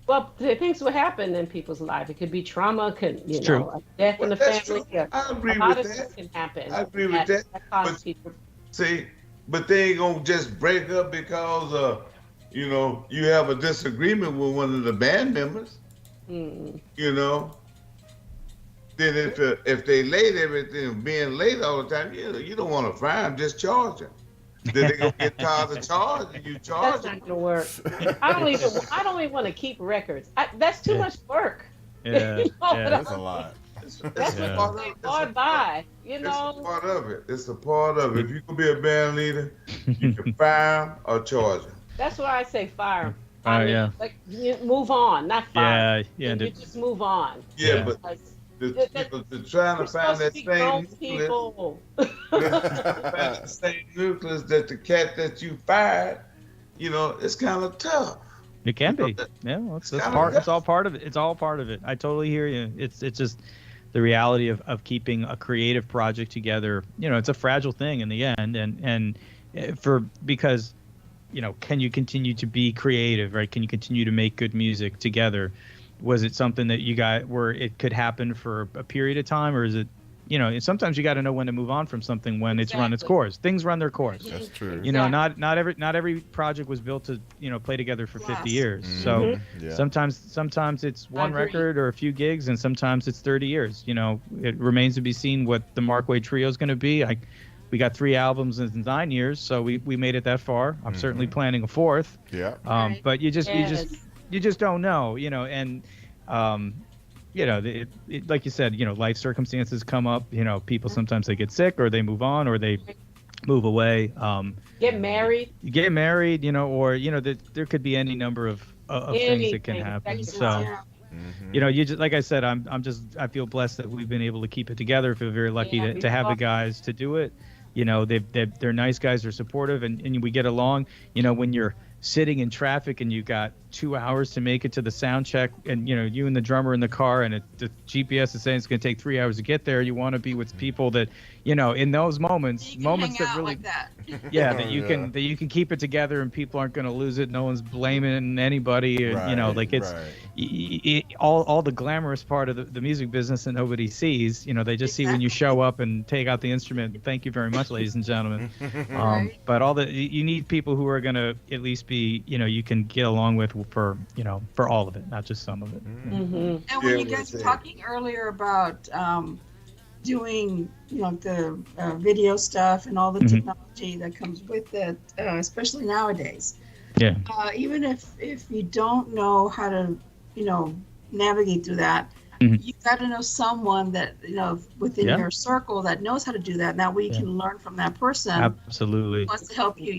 Speaker 5: Well, things will happen in people's life. It could be trauma,
Speaker 2: It's true.
Speaker 5: a death in the
Speaker 3: Well, that's
Speaker 5: family.
Speaker 3: true.
Speaker 5: Yeah.
Speaker 3: I agree
Speaker 5: A lot
Speaker 3: with
Speaker 5: of
Speaker 3: that.
Speaker 5: things can happen.
Speaker 3: I agree with that.
Speaker 5: causes
Speaker 3: But-
Speaker 5: people.
Speaker 3: See, but they ain't gonna just break up because you have a disagreement with one of the band members.
Speaker 5: Mm.
Speaker 3: Then if they late everything, being late all the time, you don't want to fire them, just charge them. Then they gonna get tired of charging you.
Speaker 5: That's
Speaker 3: Charging.
Speaker 5: not gonna work. I don't even want to keep records. That's too much work.
Speaker 2: Yeah,
Speaker 5: You know what
Speaker 2: yeah.
Speaker 4: That's
Speaker 5: I
Speaker 4: a lot.
Speaker 3: It's
Speaker 5: That's
Speaker 3: a
Speaker 2: Yeah.
Speaker 3: part
Speaker 5: what
Speaker 3: of
Speaker 5: they
Speaker 3: it.
Speaker 5: bought by. You
Speaker 3: It's a
Speaker 5: know.
Speaker 3: part of it. It's a part of it. If you can be a band leader, you can fire 'em or charge 'em.
Speaker 5: That's why I say fire.
Speaker 2: Oh,
Speaker 5: I mean,
Speaker 2: yeah.
Speaker 5: like you move on, not fire.
Speaker 2: Yeah,
Speaker 5: And you just move on.
Speaker 3: Yeah,
Speaker 2: Yeah.
Speaker 3: but
Speaker 5: Because
Speaker 3: the trying
Speaker 5: we're
Speaker 3: to find
Speaker 5: supposed to
Speaker 3: that
Speaker 5: be
Speaker 3: same
Speaker 5: grown
Speaker 3: nucleus,
Speaker 5: people.
Speaker 3: find the same nucleus that the cat that you fired, it's kind of tough.
Speaker 2: It can be.
Speaker 3: That-
Speaker 2: Yeah, well, it's
Speaker 3: kinda
Speaker 2: part.
Speaker 3: tough.
Speaker 2: It's all part of it. It's all part of it. I totally hear you. It's just the reality of keeping a creative project together. It's a fragile thing in the end, and because can you continue to be creative, right? Can you continue to make good music together? Was it something that you got where it could happen for a period of time, or is it? Sometimes you got to know when to move on from something when it's run its
Speaker 5: Exactly.
Speaker 2: course. Things run their course.
Speaker 4: That's true.
Speaker 2: Not every project was built to play together for 50
Speaker 1: Last.
Speaker 2: years.
Speaker 4: Mhm.
Speaker 2: So
Speaker 4: Yeah.
Speaker 2: sometimes it's one
Speaker 5: agree.
Speaker 2: record or a few gigs, and sometimes it's 30 years. It remains to be seen what the Mark Way Trio is going to be. We got 3 albums in 9 years, so we made it that far. I'm certainly planning a 4th.
Speaker 4: Yeah.
Speaker 1: Right.
Speaker 2: But you just don't know, and like you said, life circumstances come up. People sometimes they get sick or they move on or they move away.
Speaker 5: Get married.
Speaker 2: You get married, or there could be any number of things that can
Speaker 5: Anything.
Speaker 2: happen.
Speaker 5: That's
Speaker 2: So
Speaker 1: Yeah.
Speaker 4: Mhm.
Speaker 2: you just like I said, I feel blessed that we've been able to keep it together. I feel very lucky
Speaker 5: Yeah,
Speaker 2: to have the
Speaker 5: are.
Speaker 2: guys to do it. They're nice guys. They're supportive, and we get along. When you're sitting in traffic and you got 2 hours to make it to the sound check, and you and the drummer in the car, and the GPS is saying it's going to take 3 hours to get there. You want to be with people that in those moments,
Speaker 1: You can hang
Speaker 2: that
Speaker 1: out
Speaker 2: really
Speaker 1: like that.
Speaker 2: that you can keep it together and people aren't going to lose it. No one's blaming anybody.
Speaker 4: Right,
Speaker 2: It's
Speaker 4: right.
Speaker 2: all the glamorous part of the music business that nobody sees. They just see when you show up and take out the instrument. Thank you very much, ladies and gentlemen.
Speaker 1: Right.
Speaker 2: But you need people who are going to at least be you can get along with for all of it, not just some of it.
Speaker 5: Mm-hmm.
Speaker 1: And
Speaker 3: Yeah,
Speaker 1: when you
Speaker 3: what
Speaker 1: guys
Speaker 3: I'm
Speaker 1: were
Speaker 3: saying.
Speaker 1: talking earlier about doing, the video stuff and all the
Speaker 2: Mhm.
Speaker 1: technology that comes with it, especially nowadays.
Speaker 2: Yeah.
Speaker 1: Even if you don't know how to, navigate through that,
Speaker 2: Mhm.
Speaker 1: you got to know someone that within
Speaker 2: Yeah.
Speaker 1: your circle that knows how to do that. And that way you
Speaker 2: Yeah.
Speaker 1: can learn from that person.
Speaker 2: Absolutely.
Speaker 1: Wants to help you.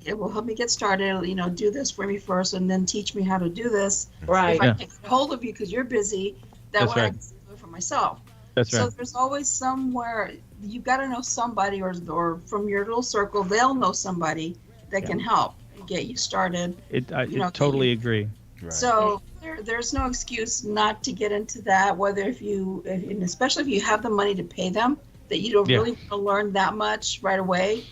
Speaker 1: It will help me get started. Do this for me first, and then teach me how to do this.
Speaker 5: Right.
Speaker 1: If I
Speaker 2: Yeah.
Speaker 1: can't get hold of you because you're busy, that
Speaker 2: That's
Speaker 1: way I
Speaker 2: right.
Speaker 1: can do it for myself.
Speaker 2: That's
Speaker 1: So
Speaker 2: right.
Speaker 1: there's always somewhere you got to know somebody, or from your little circle, they'll know somebody that can help get you started.
Speaker 2: I
Speaker 1: get
Speaker 2: totally
Speaker 1: you-
Speaker 2: agree.
Speaker 4: Right.
Speaker 1: So there's no excuse not to get into that. Whether and especially if you have the money to pay them, that you don't
Speaker 2: Yeah.
Speaker 1: really want to learn that much right away.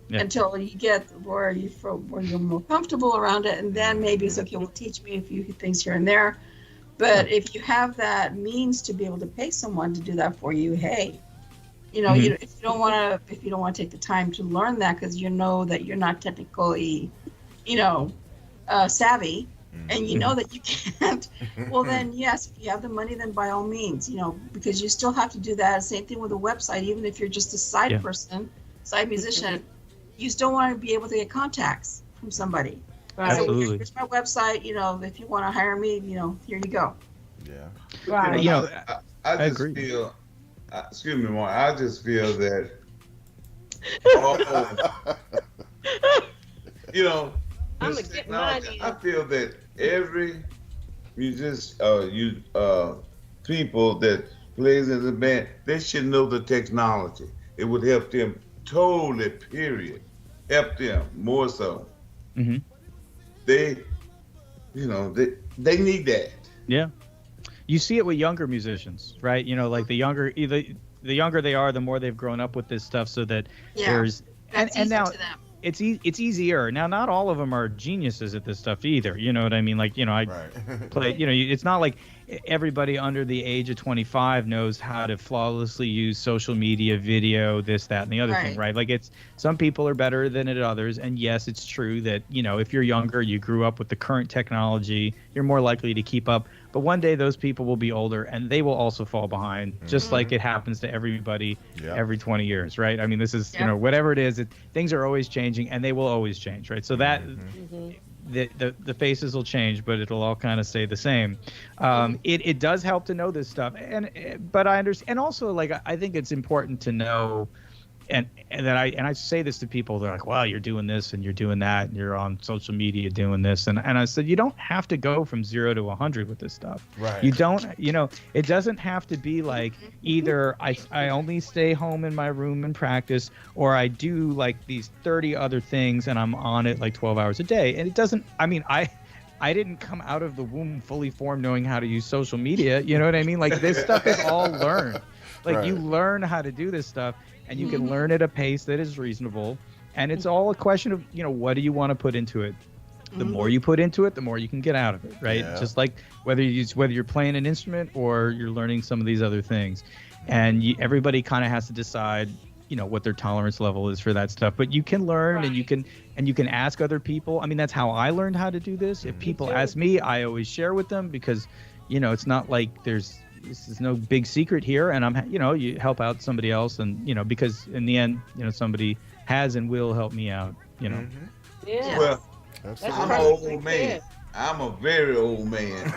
Speaker 2: Yeah.
Speaker 1: Until you get where you're more comfortable around it, and then maybe it's okay. Well, teach me a few things here and there. But if you have that means to be able to pay someone to do that for you, hey,
Speaker 2: Mhm.
Speaker 1: if you don't want to take the time to learn that because you know that you're not technically, savvy, and you know that you can't. Well, then yes, if you have the money, then by all means, because you still have to do that. Same thing with a website. Even if you're just a side
Speaker 2: Yeah.
Speaker 1: person, side musician, you still want to be able to get contacts from somebody.
Speaker 5: Right.
Speaker 2: Absolutely.
Speaker 1: Here's my website. If you want to hire me, here you go.
Speaker 4: Yeah.
Speaker 5: Right.
Speaker 3: I just
Speaker 2: agree.
Speaker 3: feel, excuse me, Mark, I just feel that,
Speaker 5: I'ma
Speaker 3: this
Speaker 5: get
Speaker 3: technology,
Speaker 5: mine
Speaker 3: I feel that every musician, people that plays in the band, they should know the technology. It would help them totally, period. Help them more so.
Speaker 2: Hmm.
Speaker 3: They need that.
Speaker 2: Yeah. You see it with younger musicians, right? Like the younger they are, the more they've grown up with this stuff, so that
Speaker 1: Yeah,
Speaker 2: there's
Speaker 1: that's
Speaker 2: and
Speaker 1: easy
Speaker 2: now
Speaker 1: to them.
Speaker 2: it's easier. Now, not all of them are geniuses at this stuff either. You know what I mean? Like, I
Speaker 4: Right.
Speaker 2: play, it's not like everybody under the age of 25 knows how to flawlessly use social media, video, this, that, and the other thing, right? Like, some people are better than others. And yes, it's true that, if you're younger, you grew up with the current technology, you're more likely to keep up. But one day those people will be older and they will also fall behind, just like it happens to everybody every 20 years, right? I mean, this is, whatever it is, things are always changing and they will always change, right? So that the faces will change, but it'll all kind of stay the same. It does help to know this stuff, but I understand, and also like I think it's important to know. And I say this to people. They're like, "Well, you're doing this and you're doing that, and you're on social media doing this." And I said, you don't have to go from 0 to 100 with this stuff.
Speaker 4: Right.
Speaker 2: You don't. It doesn't have to be like either I only stay home in my room and practice, or I do like these 30 other things and I'm on it like 12 hours a day. And it doesn't. I mean, I didn't come out of the womb fully formed knowing how to use social media. You know what I mean? Like this stuff is all learned. Like you learn how to do this stuff. And you can learn at a pace that is reasonable. And it's all a question of, what do you want to put into it? The more you put into it, the more you can get out of it, right? Yeah. Just like whether you're playing an instrument or you're learning some of these other things. And everybody kind of has to decide, what their tolerance level is for that stuff. But you can learn and you can ask other people. I mean, that's how I learned how to do this. If people ask me, I always share with them because, it's not like this is no big secret here, and I'm, you help out somebody else, and because in the end, somebody has and will help me out,
Speaker 5: Yeah.
Speaker 3: Well,
Speaker 5: That's
Speaker 3: I'm an old man. I'm a very old man.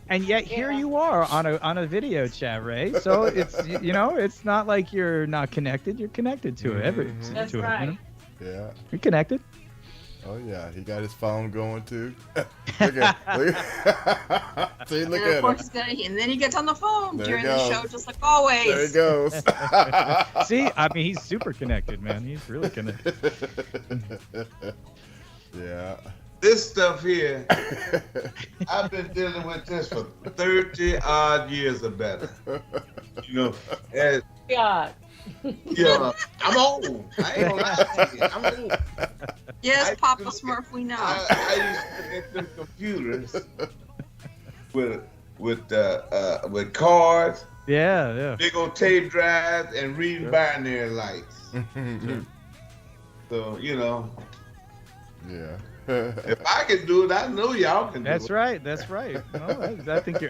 Speaker 2: And yet here you are on a video chat, Ray. So it's it's not like you're not connected. You're connected to it.
Speaker 5: That's
Speaker 2: to
Speaker 5: right.
Speaker 2: it.
Speaker 4: Yeah.
Speaker 2: You're connected.
Speaker 4: Oh yeah, he got his phone going too. look at See, look at him.
Speaker 1: And then he gets on the phone
Speaker 4: There
Speaker 1: during
Speaker 4: he
Speaker 1: the
Speaker 4: goes.
Speaker 1: show, just like always.
Speaker 4: There he goes.
Speaker 2: See, I mean, he's super connected, man. He's really connected.
Speaker 4: Yeah.
Speaker 3: This stuff here, I've been dealing with this for 30 odd years or better. And
Speaker 5: God.
Speaker 3: I'm old. I ain't gonna lie to you. I'm old.
Speaker 1: Yes, Papa Smurf, we know.
Speaker 3: I used to get them computers with cards,
Speaker 2: Yeah.
Speaker 3: big old tape drives, and reading binary lights. So
Speaker 4: Yeah.
Speaker 3: if I can do it, I know y'all can do it.
Speaker 2: That's right. No,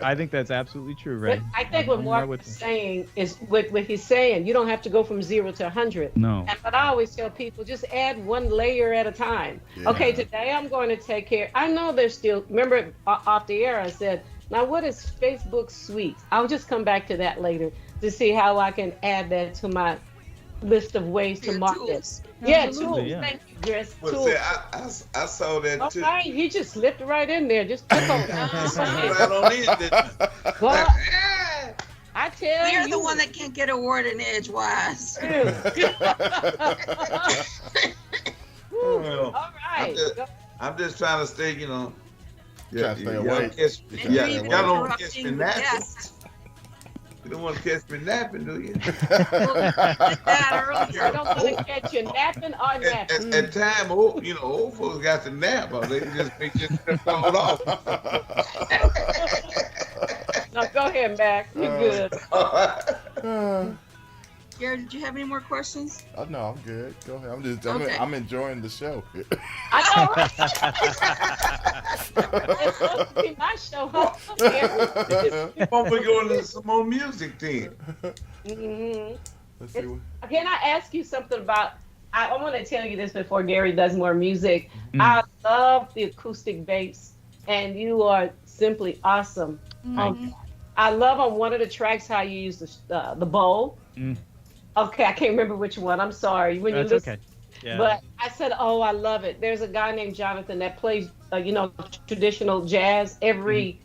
Speaker 2: I think that's absolutely true, Ray.
Speaker 5: But I think what Mark is saying is what he's saying. You don't have to go from 0 to 100.
Speaker 2: No.
Speaker 5: But I always tell people just add one layer at a time.
Speaker 4: Yeah.
Speaker 5: Okay, today I'm going to take care. I know there's still. Remember off the air, I said, now what is Facebook Suite? I'll just come back to that later to see how I can add that to my list of ways to market.
Speaker 1: Tools.
Speaker 5: Yeah,
Speaker 1: Absolutely.
Speaker 5: tools.
Speaker 2: Yeah.
Speaker 5: Thank you, Chris.
Speaker 3: Well,
Speaker 5: Tools.
Speaker 3: see, I saw that too.
Speaker 5: All right, you just slipped right in there. Just took over.
Speaker 3: Right on in, didn't you?
Speaker 5: Well,
Speaker 3: Yeah.
Speaker 5: I tell
Speaker 1: You're
Speaker 5: you.
Speaker 1: the one that can't get a word in edgewise.
Speaker 3: Well,
Speaker 5: All right.
Speaker 3: I'm just trying to stay,
Speaker 4: Trying to stay
Speaker 3: y'all
Speaker 4: awake.
Speaker 3: catch-
Speaker 1: And
Speaker 3: yeah,
Speaker 1: you're even
Speaker 3: y'all don't catch me
Speaker 1: interrupting the
Speaker 3: napping.
Speaker 1: guest.
Speaker 3: You don't want to catch me napping, do you?
Speaker 1: Did that earlier.
Speaker 5: I don't want to catch you napping or napping.
Speaker 3: At time, old folks got to nap, or they just fall off.
Speaker 5: No, go ahead, Mac. You're good.
Speaker 1: Gary, did you have any more questions?
Speaker 4: Oh no, I'm good. Go ahead.
Speaker 1: Okay.
Speaker 4: I'm enjoying the show.
Speaker 5: I know. It's supposed to be my show. Huh?
Speaker 3: Why don't we go into some more music then?
Speaker 5: Mhm.
Speaker 4: Let's see.
Speaker 5: Can I ask you something about? I want to tell you this before Gary does more music.
Speaker 2: Mm.
Speaker 5: I love the acoustic bass, and you are simply awesome. I love on one of the tracks how you use the bowl.
Speaker 2: Mm.
Speaker 5: Okay, I can't remember which one. I'm sorry. When
Speaker 2: That's
Speaker 5: you listen,
Speaker 2: okay. Yeah.
Speaker 5: But I said, oh, I love it. There's a guy named Jonathan that plays, traditional jazz every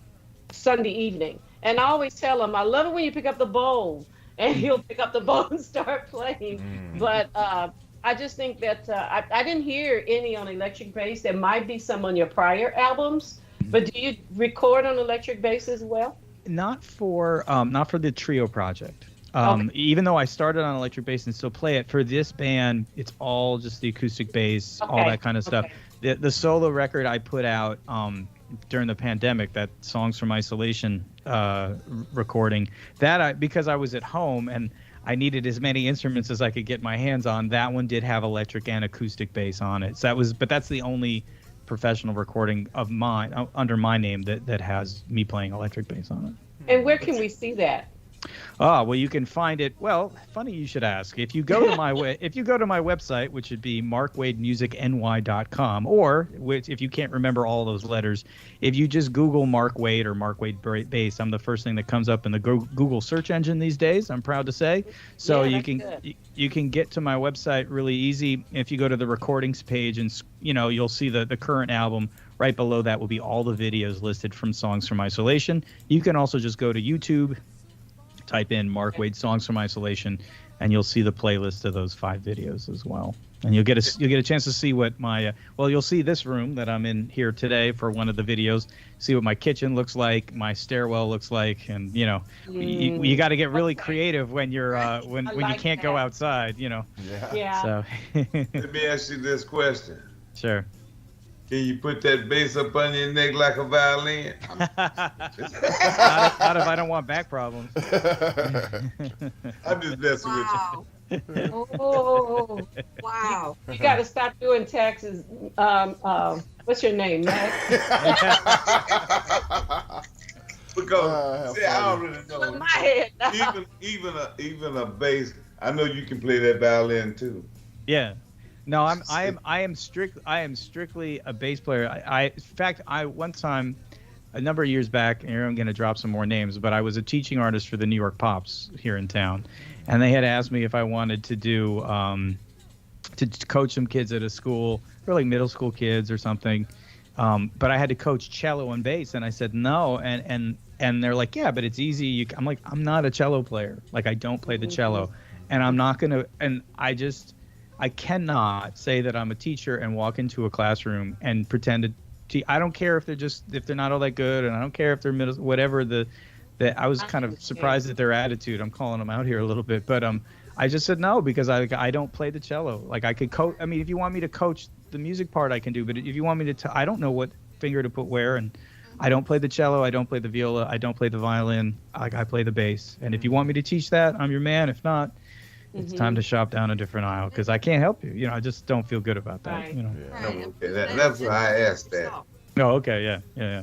Speaker 5: Sunday evening. And I always tell him, I love it when you pick up the bowl. And he'll pick up the bowl and start playing. But I just think that I didn't hear any on electric bass. There might be some on your prior albums. But do you record on electric bass as well?
Speaker 2: Not for the trio project.
Speaker 5: Okay.
Speaker 2: Even though I started on electric bass and still play it, for this band, it's all just the acoustic bass, all that kind of stuff.
Speaker 5: Okay.
Speaker 2: The solo record I put out during the pandemic, that Songs from Isolation recording, because I was at home and I needed as many instruments as I could get my hands on, that one did have electric and acoustic bass on it. So that's the only professional recording of mine under my name that has me playing electric bass on it.
Speaker 5: And where can we see that?
Speaker 2: Well, you can find it. Well, funny you should ask. If you go to my website, which would be markwademusicny.com, or if you can't remember all those letters, if you just Google Mark Wade or Mark Wade Bass, I'm the first thing that comes up in the Google search engine these days. I'm proud to say. So
Speaker 5: Yeah,
Speaker 2: you can get to my website really easy. If you go to the recordings page, and you'll see the current album. Right below that will be all the videos listed from Songs from Isolation. You can also just go to YouTube, type in Mark Wade Songs from Isolation, and you'll see the playlist of those 5 videos as well. And you'll get a chance to see what my you'll see this room that I'm in here today for one of the videos. See what my kitchen looks like, my stairwell looks like, and you got to get really creative when you're when you can't go outside.
Speaker 5: Yeah.
Speaker 2: So
Speaker 3: Let me ask you this question.
Speaker 2: sure.
Speaker 3: Can you put that bass up on your neck like a violin?
Speaker 2: Not if I don't want back problems.
Speaker 3: I'm just messing
Speaker 1: Wow.
Speaker 5: Oh,
Speaker 1: Wow.
Speaker 5: you got to stop doing taxes. What's your name, Matt?
Speaker 3: with you. Because I already know.
Speaker 5: My head.
Speaker 3: even a bass. I know you can play that violin too.
Speaker 2: Yeah. No, I am strictly a bass player. In fact, one time, a number of years back, and here I'm going to drop some more names, but I was a teaching artist for the New York Pops here in town, and they had asked me if I wanted to do to coach some kids at a school, or like middle school kids or something, but I had to coach cello and bass, and I said no, and they're like, yeah, but it's easy. I'm like, I'm not a cello player. Like, I don't play the cello, and I'm not gonna, and I cannot say that I'm a teacher and walk into a classroom and pretend to teach. I don't care if they're not all that good, and I don't care if they're middle, whatever I was kind of surprised at their attitude. I'm calling them out here a little bit, but I just said no because I don't play the cello. Like, I could coach. I mean, if you want me to coach the music part, I can do, but if you want me to, I don't know what finger to put where, and I don't play the cello, I don't play the viola, I don't play the violin. I play the bass, and if you want me to teach that, I'm your man. If not, it's time to shop down a different aisle because I can't help you. I just don't feel good about that.
Speaker 5: Right.
Speaker 1: Right.
Speaker 3: Okay, that's why I asked that.
Speaker 2: Oh, okay, yeah.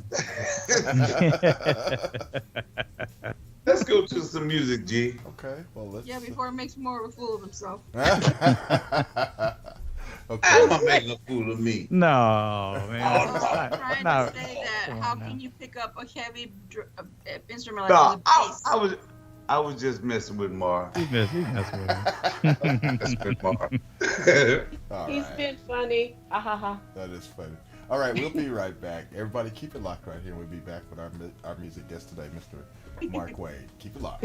Speaker 3: Let's go to some music, G.
Speaker 4: Okay, well, let's.
Speaker 1: Yeah, before he makes more of a fool of himself.
Speaker 4: Okay.
Speaker 3: I'm gonna make a fool of me.
Speaker 2: No, man.
Speaker 1: I'm trying
Speaker 2: No.
Speaker 1: to say that
Speaker 2: Come on
Speaker 1: how
Speaker 2: now.
Speaker 1: can you pick up a heavy instrument
Speaker 3: No,
Speaker 1: like the bass?
Speaker 3: I was just messing with Mar.
Speaker 2: He's messing with him.
Speaker 3: Messing with Mar.
Speaker 4: All
Speaker 5: He's
Speaker 4: right.
Speaker 5: been funny. Ha ha ha.
Speaker 4: That is funny. All right, we'll be right back. Everybody, keep it locked right here. We'll be back with our music guest today, Mr. Mark Wade. Keep it locked.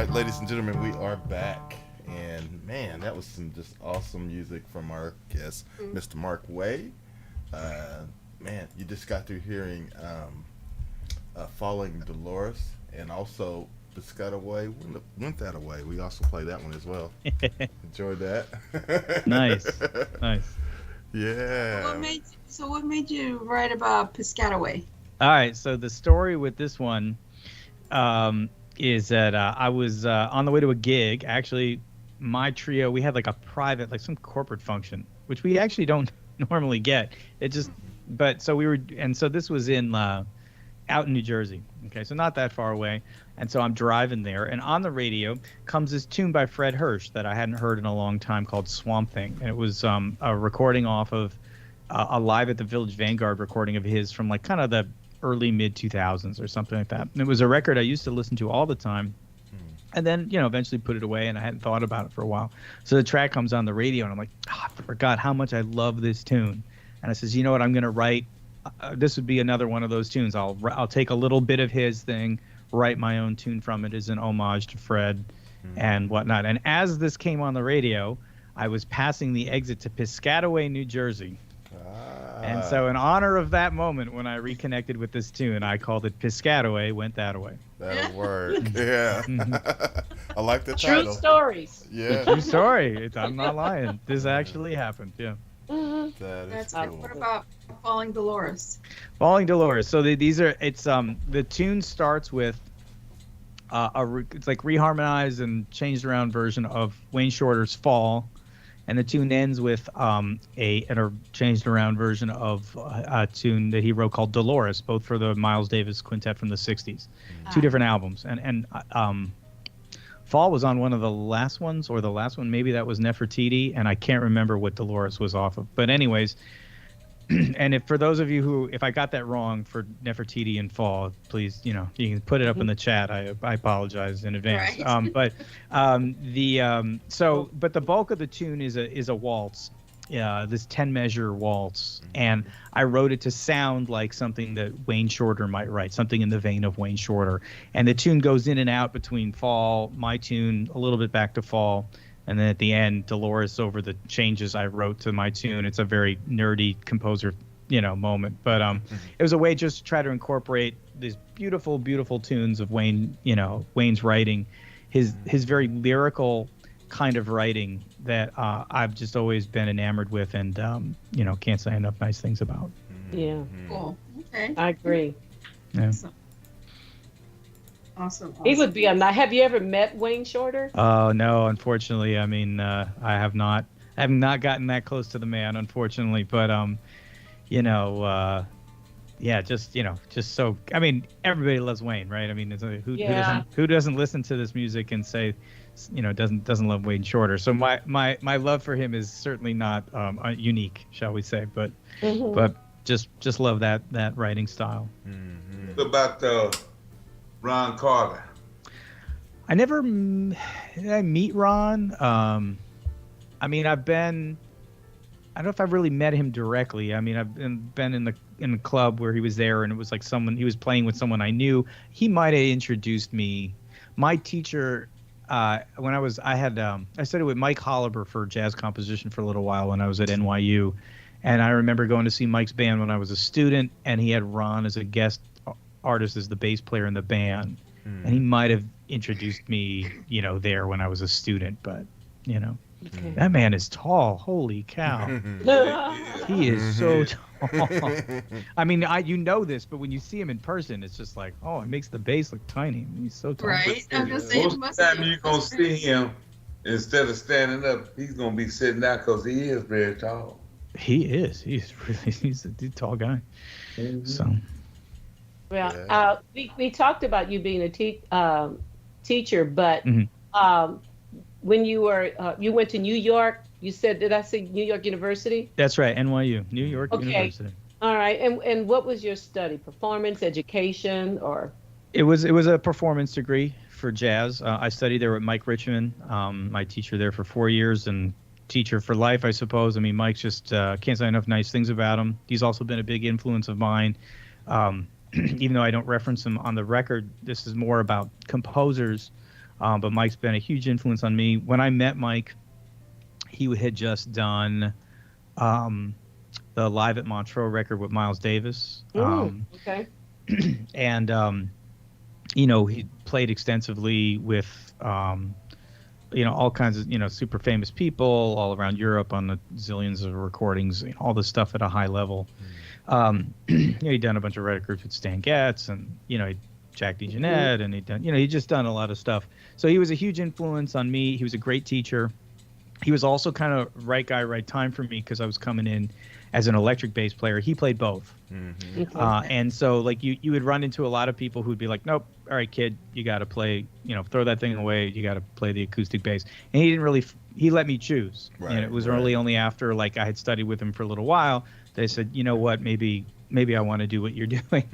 Speaker 4: right, ladies and gentlemen, we are back. And man, that was some just awesome music from our guest, Mr. Mark Way. Man, you just got through hearing Falling Dolores and also Piscataway Went That Away. We also played that one as well. Enjoyed that.
Speaker 2: Nice.
Speaker 4: Yeah.
Speaker 1: What made you write about Piscataway?
Speaker 2: All right, so the story with this one is that I was on the way to a gig. Actually, my trio, we had like a private, like some corporate function, which we actually don't normally get. So this was in out in New Jersey. Okay, so not that far away. And so I'm driving there, and on the radio comes this tune by Fred Hirsch that I hadn't heard in a long time called Swamp Thing. And it was a recording off of a Live at the Village Vanguard recording of his from like kind of the early mid 2000s or something like that. And it was a record I used to listen to all the time. And then, eventually put it away, and I hadn't thought about it for a while. So the track comes on the radio, and I'm like, I forgot how much I love this tune. And I says, you know what, I'm going to write. This would be another one of those tunes. I'll take a little bit of his thing, write my own tune from it as an homage to Fred and whatnot. And as this came on the radio, I was passing the exit to Piscataway, New Jersey. And so in honor of that moment when I reconnected with this tune, I called it Piscataway Went That Away.
Speaker 4: That'll work. Yeah. I like the title.
Speaker 5: True stories.
Speaker 4: Yeah.
Speaker 2: True story. I'm not lying. This actually happened. Yeah.
Speaker 4: That's cool.
Speaker 1: What about Falling Dolores?
Speaker 2: Falling Dolores. So the tune starts with it's like reharmonized and changed around version of Wayne Shorter's Fall. And the tune ends with a changed around version of a tune that he wrote called Dolores, both for the Miles Davis Quintet from the 60s. Two different albums. And Fall was on one of the last ones, or the last one, maybe that was Nefertiti, and I can't remember what Dolores was off of. But anyways, and for those of you if I got that wrong for Nefertiti and Fall, please, you can put it up in the chat. I apologize in advance.
Speaker 1: Right.
Speaker 2: But the bulk of the tune is a waltz, this 10-measure waltz, and I wrote it to sound like something that Wayne Shorter might write, something in the vein of Wayne Shorter. And the tune goes in and out between Fall, my tune, a little bit back to Fall. And then at the end, Dolores over the changes I wrote to my tune. It's a very nerdy composer, moment. But it was a way just to try to incorporate these beautiful, beautiful tunes of Wayne, Wayne's writing, his very lyrical kind of writing that I've just always been enamored with, and can't say enough nice things about.
Speaker 5: Yeah.
Speaker 1: Cool. Okay.
Speaker 5: I agree.
Speaker 2: Yeah.
Speaker 1: Awesome.
Speaker 5: He would be a nice. Have you ever met Wayne Shorter?
Speaker 2: Oh no, unfortunately. I mean, I have not. I have not gotten that close to the man, unfortunately. But just so. I mean, everybody loves Wayne, right? I mean, who doesn't listen to this music and say, doesn't love Wayne Shorter? So my love for him is certainly not unique, shall we say? But just love that writing style.
Speaker 3: What about Ron Carter?
Speaker 2: I never did I meet Ron. I mean, I don't know if I've really met him directly. I mean, I've been in the club where he was there, and it was like he was playing with someone I knew. He might have introduced me. My teacher, when I studied with Mike Holliber for jazz composition for a little while when I was at NYU, and I remember going to see Mike's band when I was a student, and he had Ron as a guest artist as the bass player in the band, and he might have introduced me, there when I was a student. But that man is tall. Holy cow! He is so tall. I mean, this, but when you see him in person, it's just like, oh, it makes the bass look tiny. He's so tall.
Speaker 1: Right. I'm gonna say,
Speaker 3: Most of the time you're gonna see him, instead of standing up, he's gonna be sitting down because he is very tall.
Speaker 2: He is. He's a tall guy. So.
Speaker 5: Well, we talked about you being a teacher, but when you went to New York, you said, did I say New York University?
Speaker 2: That's right, NYU, New York University.
Speaker 5: All right, and what was your study? Performance, education, or?
Speaker 2: It was a performance degree for jazz. I studied there with Mike Richmond, my teacher there for 4 years, and teacher for life, I suppose. I mean, Mike's just can't say enough nice things about him. He's also been a big influence of mine. Even though I don't reference him on the record, this is more about composers But Mike's been a huge influence on me. When I met Mike, he had just done the Live at Montreux record with Miles Davis.
Speaker 5: Okay.
Speaker 2: And, you know, he played extensively with, you know, all kinds of, you know, super famous people all around Europe on the zillions of recordings, you know, all this stuff at a high level. You know, he'd done a bunch of records with Stan Getz and, you know, Jack DeJohnette, and he'd done, you know, he'd just done a lot of stuff. So he was a huge influence on me. He was a great teacher. He was also kind of right guy, right time for me because I was coming in as an electric bass player. He played both. And so like you would run into a lot of people who'd be like, nope, all right, kid, you got to play, you know, throw that thing away. You got to play the acoustic bass. And he didn't really, he let me choose. Right, and it was really only after like I had studied with him for a little while, they said, you know what, maybe I want to do what you're doing,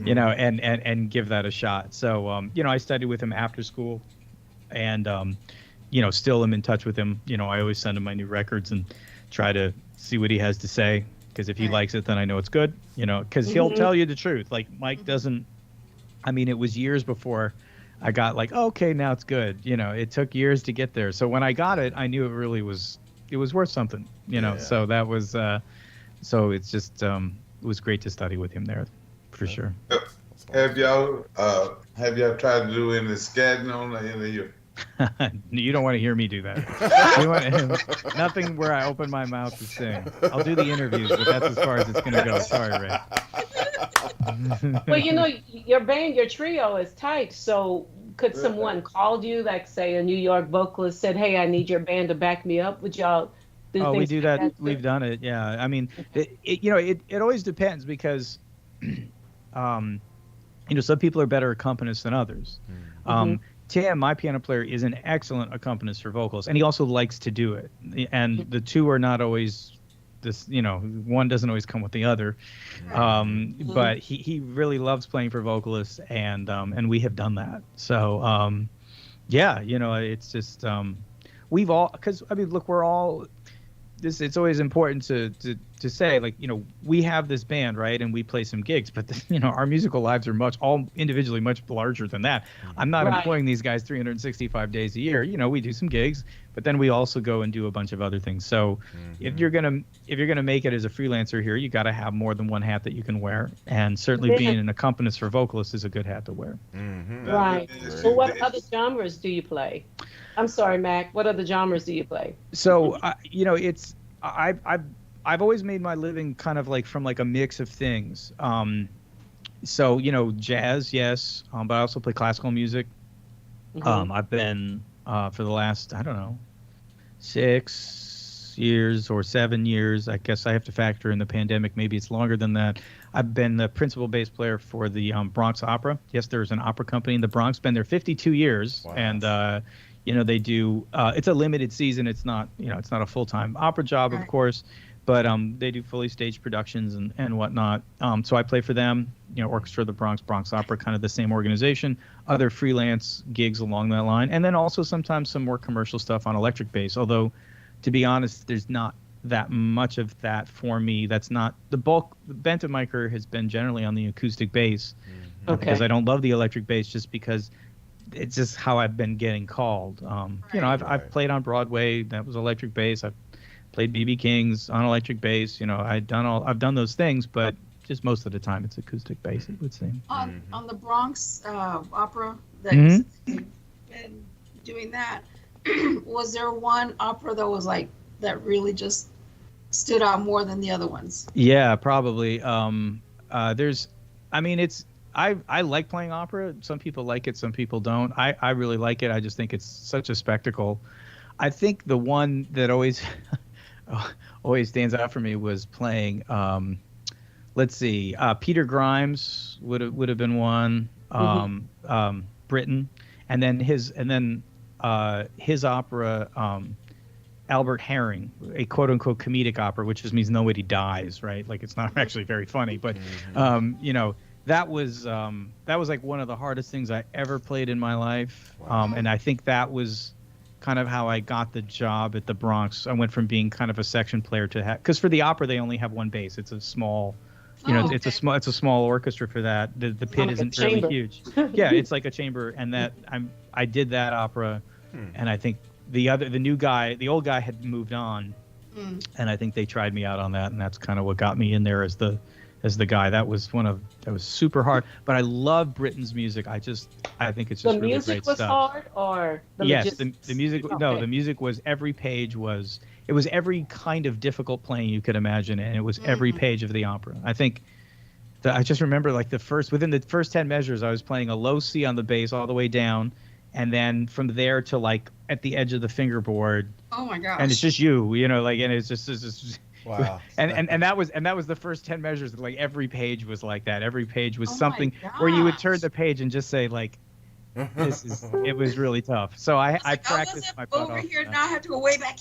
Speaker 2: you know, and give that a shot. So, you know, I studied with him after school and, you know, still am in touch with him. You know, I always send him my new records and try to see what he has to say. Because if he likes it, then I know it's good, you know, because he'll tell you the truth. Like Mike doesn't, I mean, it was years before I got like, oh, okay, now it's good. You know, it took years to get there. So when I got it, I knew it really was, it was worth something, you know, so that was, so it's just, it was great to study with him there for sure.
Speaker 3: Have y'all tried to do any scatting on any of your?
Speaker 2: You don't want to hear me do that. You want nothing where I open my mouth to sing. I'll do the interviews, but that's as far as it's going to go. Sorry, Ray.
Speaker 5: Well, you know, your band, your trio is tight. So could someone call you, like say a New York vocalist said, hey, I need your band to back me up? Would y'all do things
Speaker 2: we do
Speaker 5: like
Speaker 2: that. We've done it. Yeah. I mean, you know, it always depends because, you know, some people are better accompanists than others. Tim, my piano player, is an excellent accompanist for vocals, and he also likes to do it. And the two are not always this, you know, one doesn't always come with the other. But he really loves playing for vocalists, and we have done that. So, yeah, you know, it's just we've all, because I mean, look, we're all this. It's always important to say, like, you know, we have this band, right, and we play some gigs, but you know, our musical lives are all individually much larger than that. I'm not employing these guys 365 days a year. You know, we do some gigs, but then we also go and do a bunch of other things. So if you're gonna make it as a freelancer here, you got to have more than one hat that you can wear, and certainly being an accompanist for vocalists is a good hat to wear.
Speaker 5: Right. So what other genres do you play? I'm sorry, Mac. What other genres do you play?
Speaker 2: So you know, it's I've always made my living kind of like from like a mix of things. So, you know, jazz, yes, but I also play classical music. I've been for the last, I don't know, 6 years or 7 years. I guess I have to factor in the pandemic. Maybe it's longer than that. I've been the principal bass player for the Bronx Opera. Yes, there's an opera company in the Bronx. Been there 52 years, and you know, they do. It's a limited season. It's not, you know, it's not a full-time opera job, of course. But they do fully staged productions and whatnot. So I play for them, you know, Orchestra of the Bronx, Bronx Opera, kind of the same organization, other freelance gigs along that line. And then also sometimes some more commercial stuff on electric bass. Although, to be honest, there's not that much of that for me. That's not the bulk. The bent of my career has been generally on the acoustic bass. Because I don't love the electric bass just because it's just how I've been getting called. You know, I've played on Broadway. That was electric bass. I've played B.B. King's on electric bass. You know, I've done those things, but just most of the time it's acoustic bass, it would seem.
Speaker 1: On the Bronx opera that you've been doing that, was there one opera that was like that really just stood out more than the other ones?
Speaker 2: Yeah, probably. There's, I mean, it's I like playing opera. Some people like it, some people don't. I really like it. I just think it's such a spectacle. I think the one that always stands out for me was playing. Let's see, Peter Grimes would have been one. Britain, and then his opera. Albert Herring, a quote unquote comedic opera, which just means nobody dies, right? Like it's not actually very funny, but you know, that was like one of the hardest things I ever played in my life. And I think that was kind of how I got the job at the Bronx. I went from being kind of a section player to because for the opera they only have one bass. It's a small You know,
Speaker 1: Oh,
Speaker 2: it's
Speaker 1: okay.
Speaker 2: a small orchestra for that. The pit
Speaker 5: Like a
Speaker 2: isn't really
Speaker 5: chamber.
Speaker 2: huge. Yeah, it's like a chamber, and that I did that opera, and I think the old guy had moved on, and I think they tried me out on that, and that's kind of what got me in there as the guy. That was super hard, but I love Britain's music. I think it's
Speaker 5: The
Speaker 2: just really
Speaker 5: music
Speaker 2: great
Speaker 5: was
Speaker 2: stuff.
Speaker 5: hard, or the
Speaker 2: Yes, the
Speaker 5: logistics?
Speaker 2: music. No,
Speaker 5: Okay.
Speaker 2: the music was every page was. It was every kind of difficult playing you could imagine, and it was every page of the opera. I think. I just remember like within the first 10 measures, I was playing a low C on the bass all the way down, and then from there to like at the edge of the fingerboard,
Speaker 1: Oh my gosh.
Speaker 2: and it's just you know, like, and it's just
Speaker 4: Wow.
Speaker 2: and that was the first 10 measures. Like every page was like that. Every page was
Speaker 1: Oh my
Speaker 2: something where you would turn
Speaker 1: gosh.
Speaker 2: the page and just say like, it was really tough. So I
Speaker 1: Like, I
Speaker 2: practiced
Speaker 1: wasn't
Speaker 2: my butt
Speaker 1: over
Speaker 2: off.
Speaker 1: here. Now I have to go way back.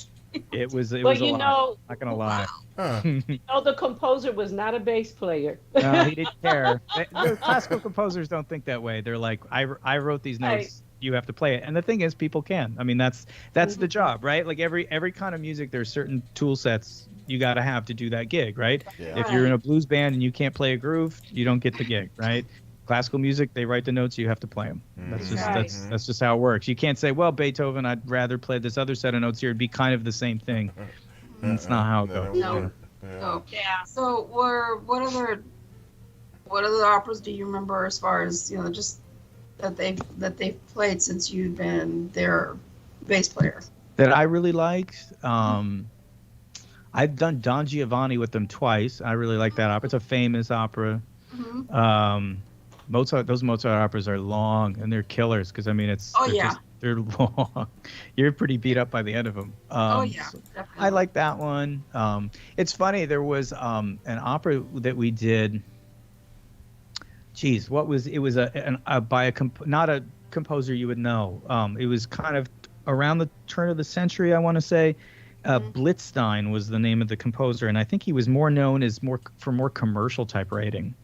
Speaker 2: It was
Speaker 5: Well,
Speaker 2: a
Speaker 5: you
Speaker 2: lot.
Speaker 5: know,
Speaker 2: Not gonna lie.
Speaker 4: Huh.
Speaker 5: the composer was not a bass player.
Speaker 2: No, he didn't care. The classical composers don't think that way. They're like, I wrote these notes.
Speaker 5: Right.
Speaker 2: You have to play it. And the thing is, people can. I mean, that's the job, right? Like every kind of music, there's certain tool sets you got to have to do that gig, right?
Speaker 4: Yeah.
Speaker 2: If you're in a blues band and you can't play a groove, you don't get the gig, right? Classical music, they write the notes, you have to play them. That's just
Speaker 5: Right.
Speaker 2: that's just how it works. You can't say, well, Beethoven, I'd rather play this other set of notes here. It'd be kind of the same thing. That's not how it goes.
Speaker 1: No.
Speaker 4: Yeah.
Speaker 1: So,
Speaker 5: Yeah.
Speaker 1: so what other operas do you remember as far as, you know, just that they've played since you've been their bass player?
Speaker 2: That I really liked. I've done Don Giovanni with them twice. I really like that opera. It's a famous opera.
Speaker 1: Mm-hmm.
Speaker 2: Those Mozart operas are long and they're killers because I mean they're long. You're pretty beat up by the end of them.
Speaker 1: Oh yeah,
Speaker 2: so
Speaker 1: definitely.
Speaker 2: I like that one. It's funny. There was an opera that we did. Geez, it was not a composer you would know. It was kind of around the turn of the century, I want to say. Blitzstein was the name of the composer, and I think he was more known as more commercial type writing.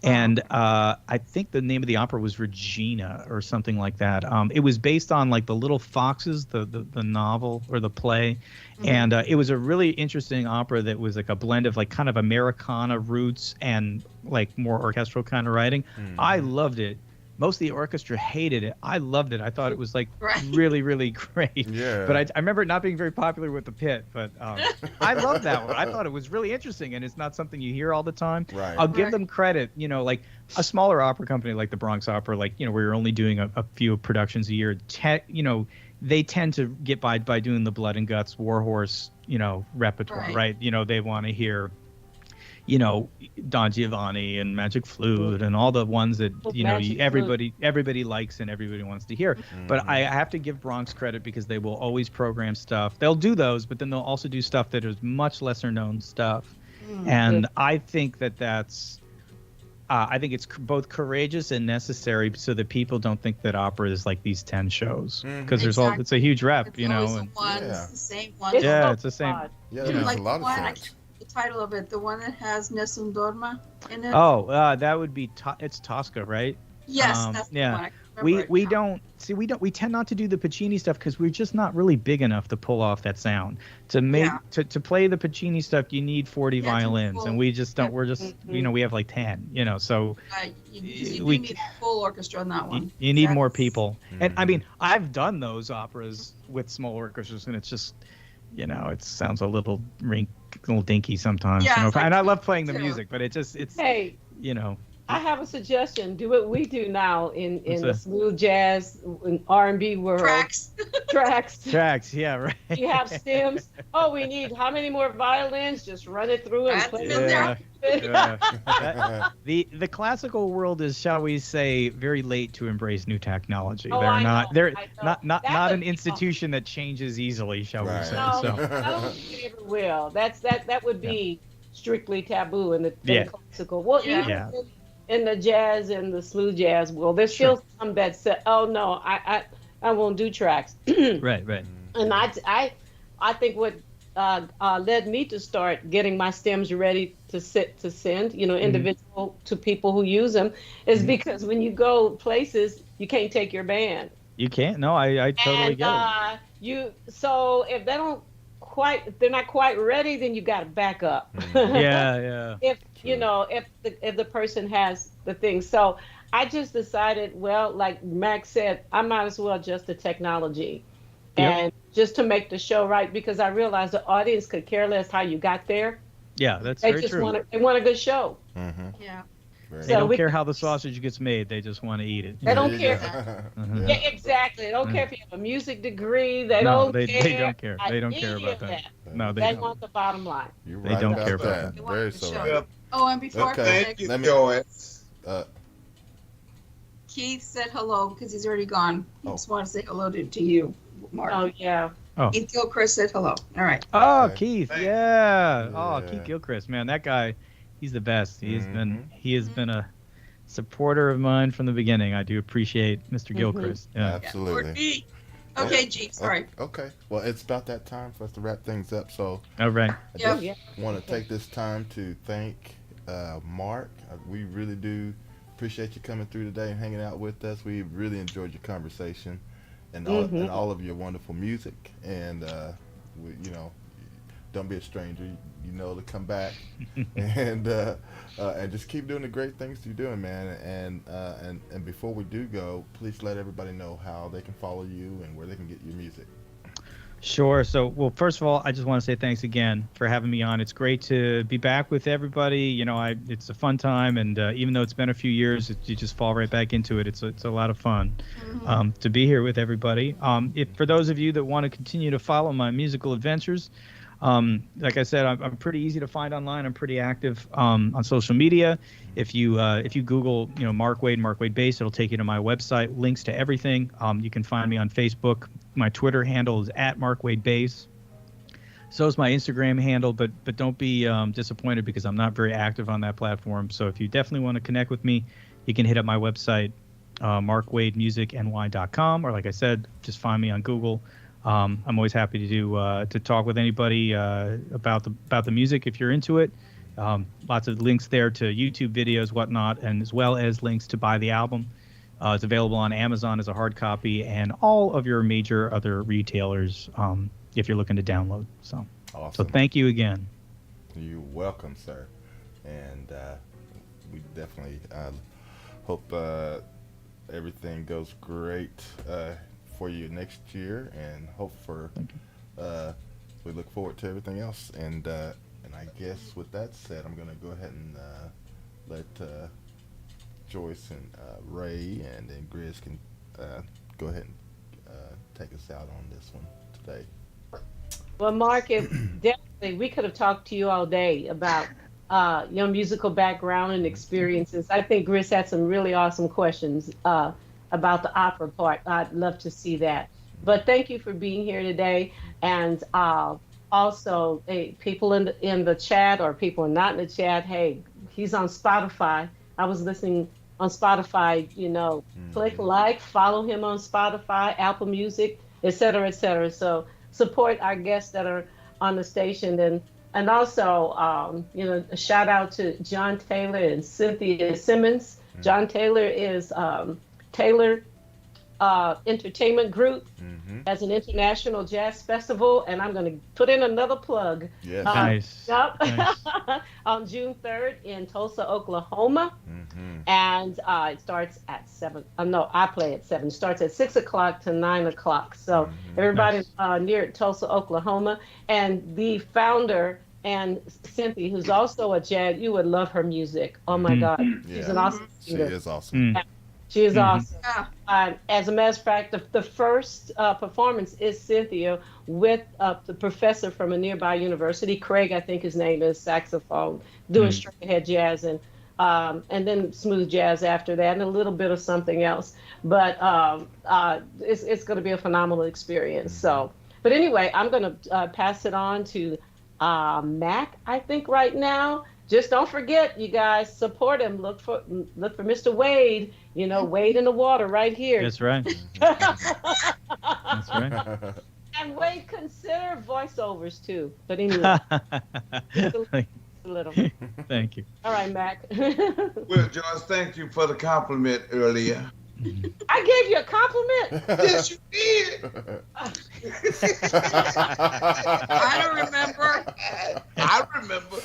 Speaker 2: And I think the name of the opera was Regina or something like that. It was based on like The Little Foxes, the novel or the play. And it was a really interesting opera that was like a blend of like kind of Americana roots and like more orchestral kind of writing. I loved it. Most of the orchestra hated it. I loved it. I thought it was like really, really great.
Speaker 4: Yeah.
Speaker 2: But I remember it not being very popular with the pit. But I loved that one. I thought it was really interesting, and it's not something you hear all the time.
Speaker 4: Right.
Speaker 2: I'll give them credit. You know, like a smaller opera company like the Bronx Opera, like, you know, where you're only doing a few productions a year. You know, they tend to get by doing the blood and guts, warhorse, you know, repertoire, right? You know, they want to hear, you know, Don Giovanni and Magic Flute and all the ones that, you know, everybody likes and everybody wants to hear. But I have to give Bronx credit because they will always program stuff. They'll do those, but then they'll also do stuff that is much lesser known stuff. And I think that's I think it's both courageous and necessary so that people don't think that opera is like these 10 shows because it's a huge rep,
Speaker 1: It's
Speaker 2: you know.
Speaker 1: always
Speaker 2: And,
Speaker 1: the ones,
Speaker 4: Yeah.
Speaker 1: the same ones.
Speaker 2: it's the same.
Speaker 4: Yeah,
Speaker 2: You
Speaker 4: there's
Speaker 2: know.
Speaker 1: Like
Speaker 4: a lot
Speaker 1: the one,
Speaker 4: of
Speaker 1: I
Speaker 4: sense.
Speaker 1: can't remember the title of it, the one that has Nessun Dorma in it.
Speaker 2: Oh, that would be it's Tosca, right?
Speaker 1: Yes, that's the one. I can't remember it now.
Speaker 2: We tend not to do the Puccini stuff because we're just not really big enough to pull off that sound. To play the Puccini stuff, you need 40 violins, and we just don't. We're just you know, we have like 10. You know, so
Speaker 1: You
Speaker 2: we-
Speaker 1: need a full orchestra on that one.
Speaker 2: you need more people. And I mean, I've done those operas with small orchestras, and it's just, you know, it sounds a little dinky sometimes.
Speaker 1: Yeah,
Speaker 2: you know?
Speaker 1: it's like
Speaker 2: And I love playing the
Speaker 1: too.
Speaker 2: music, but it's
Speaker 5: Hey,
Speaker 2: you know.
Speaker 5: I have a suggestion. Do what we do now in
Speaker 2: What's
Speaker 5: the
Speaker 2: that?
Speaker 5: smooth jazz and R&B world.
Speaker 1: Tracks.
Speaker 2: Tracks, yeah, right.
Speaker 5: You have stems. Oh, we need how many more violins? Just run it through and
Speaker 1: That's
Speaker 5: play
Speaker 1: in there.
Speaker 2: The classical world is, shall we say, very late to embrace new technology.
Speaker 5: Oh,
Speaker 2: They're
Speaker 5: I
Speaker 2: not.
Speaker 5: know,
Speaker 2: They're
Speaker 5: I know.
Speaker 2: not
Speaker 5: That
Speaker 2: an
Speaker 5: would be
Speaker 2: institution that changes easily, shall we say?
Speaker 5: No,
Speaker 2: So.
Speaker 5: I don't think it ever will. That would be strictly taboo in the classical. Well,
Speaker 1: Yeah.
Speaker 5: even in the jazz and the smooth jazz world, there's still some that say, "Oh no, I won't do tracks."
Speaker 2: Right.
Speaker 5: And I think what led me to start getting my stems ready to send, you know, individual to people who use them, is because when you go places, you can't take your band.
Speaker 2: You can't. No, I totally get it.
Speaker 5: So if they don't they're not quite ready, then you got to back up.
Speaker 2: Yeah.
Speaker 5: If
Speaker 4: True.
Speaker 5: if the person has the thing. So I just decided, well, like Max said, I might as well adjust the technology
Speaker 2: Yep.
Speaker 5: and just to make the show right, because I realized the audience could care less how you got there.
Speaker 2: Yeah, that's
Speaker 5: They
Speaker 2: very
Speaker 5: just
Speaker 2: true.
Speaker 5: they want a good show.
Speaker 4: Mm-hmm.
Speaker 1: Yeah.
Speaker 4: Very
Speaker 2: They
Speaker 5: So
Speaker 2: don't
Speaker 5: we
Speaker 2: care
Speaker 5: can-
Speaker 2: how the sausage gets made. They just want to eat it.
Speaker 5: They don't
Speaker 4: There you
Speaker 5: care.
Speaker 4: go.
Speaker 2: Mhm.
Speaker 5: Yeah, exactly. They don't care if you have a music degree. They
Speaker 2: No,
Speaker 5: don't
Speaker 2: they
Speaker 5: care.
Speaker 2: don't care. They don't care
Speaker 5: any
Speaker 2: about
Speaker 5: of
Speaker 2: that. No, they
Speaker 5: They
Speaker 2: don't.
Speaker 5: want the bottom line.
Speaker 4: You're
Speaker 2: They
Speaker 4: right
Speaker 2: don't
Speaker 4: about
Speaker 2: care about
Speaker 4: that.
Speaker 1: They want
Speaker 4: Very
Speaker 1: the
Speaker 4: so
Speaker 1: show.
Speaker 4: right.
Speaker 3: Well,
Speaker 1: Oh, and before
Speaker 4: Okay.
Speaker 1: I
Speaker 3: thank
Speaker 1: forget,
Speaker 3: you,
Speaker 4: Let me-
Speaker 3: Joyce.
Speaker 1: Keith said hello because he's already gone. He
Speaker 4: Oh.
Speaker 1: just wanted to say hello to you, Mark.
Speaker 5: Oh yeah.
Speaker 2: Oh.
Speaker 1: Keith Gilchrist said hello. All right.
Speaker 2: Oh,
Speaker 4: Okay.
Speaker 2: Keith.
Speaker 3: Thank-
Speaker 2: Yeah. Oh,
Speaker 4: Yeah.
Speaker 2: Keith Gilchrist, man, that guy, he's the best. He has
Speaker 4: Mhm.
Speaker 2: been a supporter of mine from the beginning. I do appreciate Mr.
Speaker 5: Mhm.
Speaker 2: Gilchrist. Yeah.
Speaker 4: Absolutely.
Speaker 1: G. Okay, G. Sorry.
Speaker 4: Okay. Well, it's about that time for us to wrap things up. So
Speaker 2: All right.
Speaker 4: I
Speaker 1: Yep.
Speaker 4: just
Speaker 5: Yeah.
Speaker 4: want to take this time to thank Mark. We really do appreciate you coming through today and hanging out with us. We really enjoyed your conversation and all of your wonderful music. And don't be a stranger. You know to come back and just keep doing the great things you're doing, man. And before we do go, please let everybody know how they can follow you and where they can get your music.
Speaker 2: Sure. So, well, first of all, I just want to say thanks again for having me on. It's great to be back with everybody. It's a fun time, and even though it's been a few years, you just fall right back into it. It's a lot of fun to be here with everybody. If for those of you that want to continue to follow my musical adventures, like I said, I'm pretty easy to find online. I'm pretty active on social media. If you Google Mark Wade Bass, it'll take you to my website. Links to everything. You can find me on Facebook. My Twitter handle is @MarkWadeBass. So is my Instagram handle, but don't be disappointed because I'm not very active on that platform. So if you definitely want to connect with me, you can hit up my website, markwademusicny.com, or like I said, just find me on Google. I'm always happy to talk with anybody about the music if you're into it. Lots of links there to YouTube videos, whatnot, and as well as links to buy the album. It's available on Amazon as a hard copy and all of your major other retailers if you're looking to download. So
Speaker 4: Awesome.
Speaker 2: thank you again.
Speaker 4: You're welcome, sir. And we definitely hope everything goes great for you next year, and we look forward to everything else. And I guess with that said, I'm gonna go ahead and let Joyce and Ray and then Grizz can go ahead and take us out on this one today.
Speaker 5: Well, Mark, definitely we could have talked to you all day about your musical background and experiences. I think Gris had some really awesome questions about the opera part. I'd love to see that. But thank you for being here today. And also, people in the chat or people not in the chat, hey, he's on Spotify. I was listening on Spotify, click like, follow him on Spotify, Apple Music, et cetera, et cetera. So support our guests that are on the station. And also, a shout out to John Taylor and Cynthia Simmons. John Taylor is Taylor Entertainment Group as an international jazz festival, and I'm going to put in another plug.
Speaker 4: Yes.
Speaker 2: Nice.
Speaker 5: Yep.
Speaker 2: Nice.
Speaker 5: On June 3rd in Tulsa, Oklahoma, and it starts at 7. No, I play at 7. It starts at 6 o'clock to 9 o'clock. So everybody near Tulsa, Oklahoma, and the founder and Cynthia, who's also a jazz, you would love her music. Oh my God, she's an awesome
Speaker 4: She
Speaker 5: singer.
Speaker 4: is awesome.
Speaker 5: She is awesome.
Speaker 1: Yeah.
Speaker 5: As a matter of fact, the first performance is Cynthia with the professor from a nearby university, Craig, I think his name is, saxophone, doing straight ahead jazz and then smooth jazz after that, and a little bit of something else. But it's going to be a phenomenal experience. So, but anyway, I'm going to pass it on to Mac, I think, right now. Just don't forget, you guys, support him. Look for Mr. Wade. Wade in the water right here.
Speaker 2: That's right. That's right.
Speaker 5: And Wade, consider voiceovers too. But anyway, just a little.
Speaker 2: Thank you.
Speaker 5: All right, Mac.
Speaker 3: Well, Joyce, thank you for the compliment earlier.
Speaker 5: I gave you a compliment.
Speaker 3: Yes, you did.
Speaker 1: I don't remember.
Speaker 3: I remember.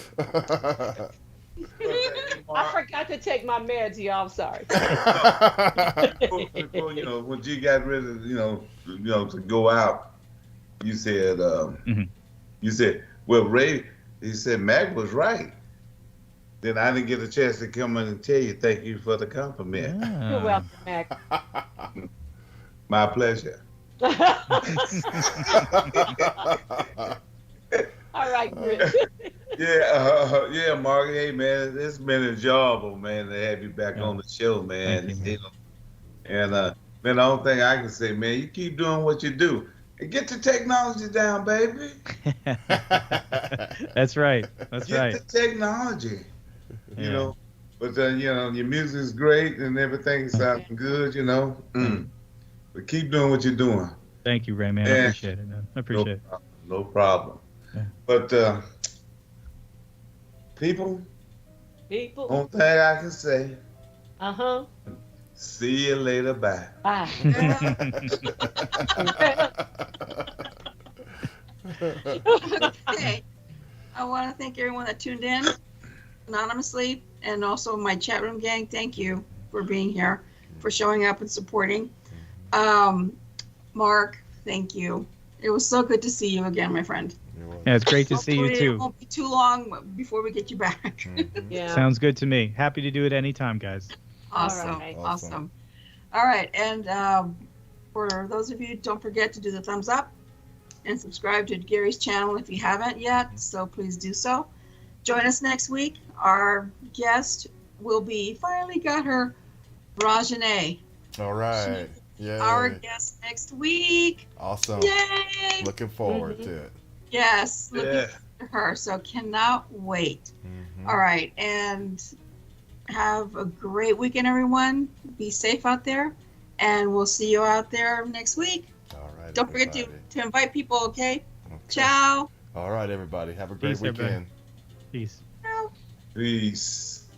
Speaker 5: I forgot to take my meds, y'all. I'm sorry.
Speaker 3: Before, when you got ready, to go out, you said, well, Ray, he said, Mac was right. Then I didn't get a chance to come in and tell you, thank you for the compliment.
Speaker 5: You're welcome, Mac.
Speaker 3: My pleasure.
Speaker 5: All right, Rich.
Speaker 3: Yeah, Mark. Hey, man, it's been enjoyable, man, to have you back on the show, man.
Speaker 2: Thank you,
Speaker 3: And man, the only thing I can say, man, you keep doing what you do. And get the technology down, baby.
Speaker 2: That's right. That's
Speaker 3: get
Speaker 2: right.
Speaker 3: the technology. But your music's great and everything sounds good, But keep doing what you're doing.
Speaker 2: Thank you, Ray, man. I appreciate it, man. I appreciate it.
Speaker 3: No problem.
Speaker 2: Yeah.
Speaker 3: But people, only thing I can say, see you later. Bye.
Speaker 5: Bye.
Speaker 1: Okay. I want to thank everyone that tuned in anonymously, and also my chat room gang. Thank you for being here, for showing up and supporting. Mark, thank you. It was so good to see you again, my friend.
Speaker 2: Yeah, it's great to see you
Speaker 1: Hopefully
Speaker 2: too.
Speaker 1: It won't be too long before we get you back.
Speaker 5: Yeah.
Speaker 2: Sounds good to me. Happy to do it anytime, guys.
Speaker 1: Awesome.
Speaker 5: All right.
Speaker 1: Awesome. All right. And for those of you, don't forget to do the thumbs up and subscribe to Gary's channel if you haven't yet. So please do so. Join us next week. Our guest will be, finally got her, Rajane.
Speaker 4: All right. Yeah.
Speaker 1: Our guest next week.
Speaker 4: Awesome.
Speaker 1: Yay.
Speaker 4: Looking forward to it.
Speaker 1: Yes. Looking to her. So cannot wait. All right. And have a great weekend, everyone. Be safe out there. And we'll see you out there next week.
Speaker 4: All right.
Speaker 1: Don't forget to invite people, okay? Ciao.
Speaker 4: All right, everybody. Have a great
Speaker 2: Peace, everybody.
Speaker 4: weekend.
Speaker 2: Peace.
Speaker 3: Peace.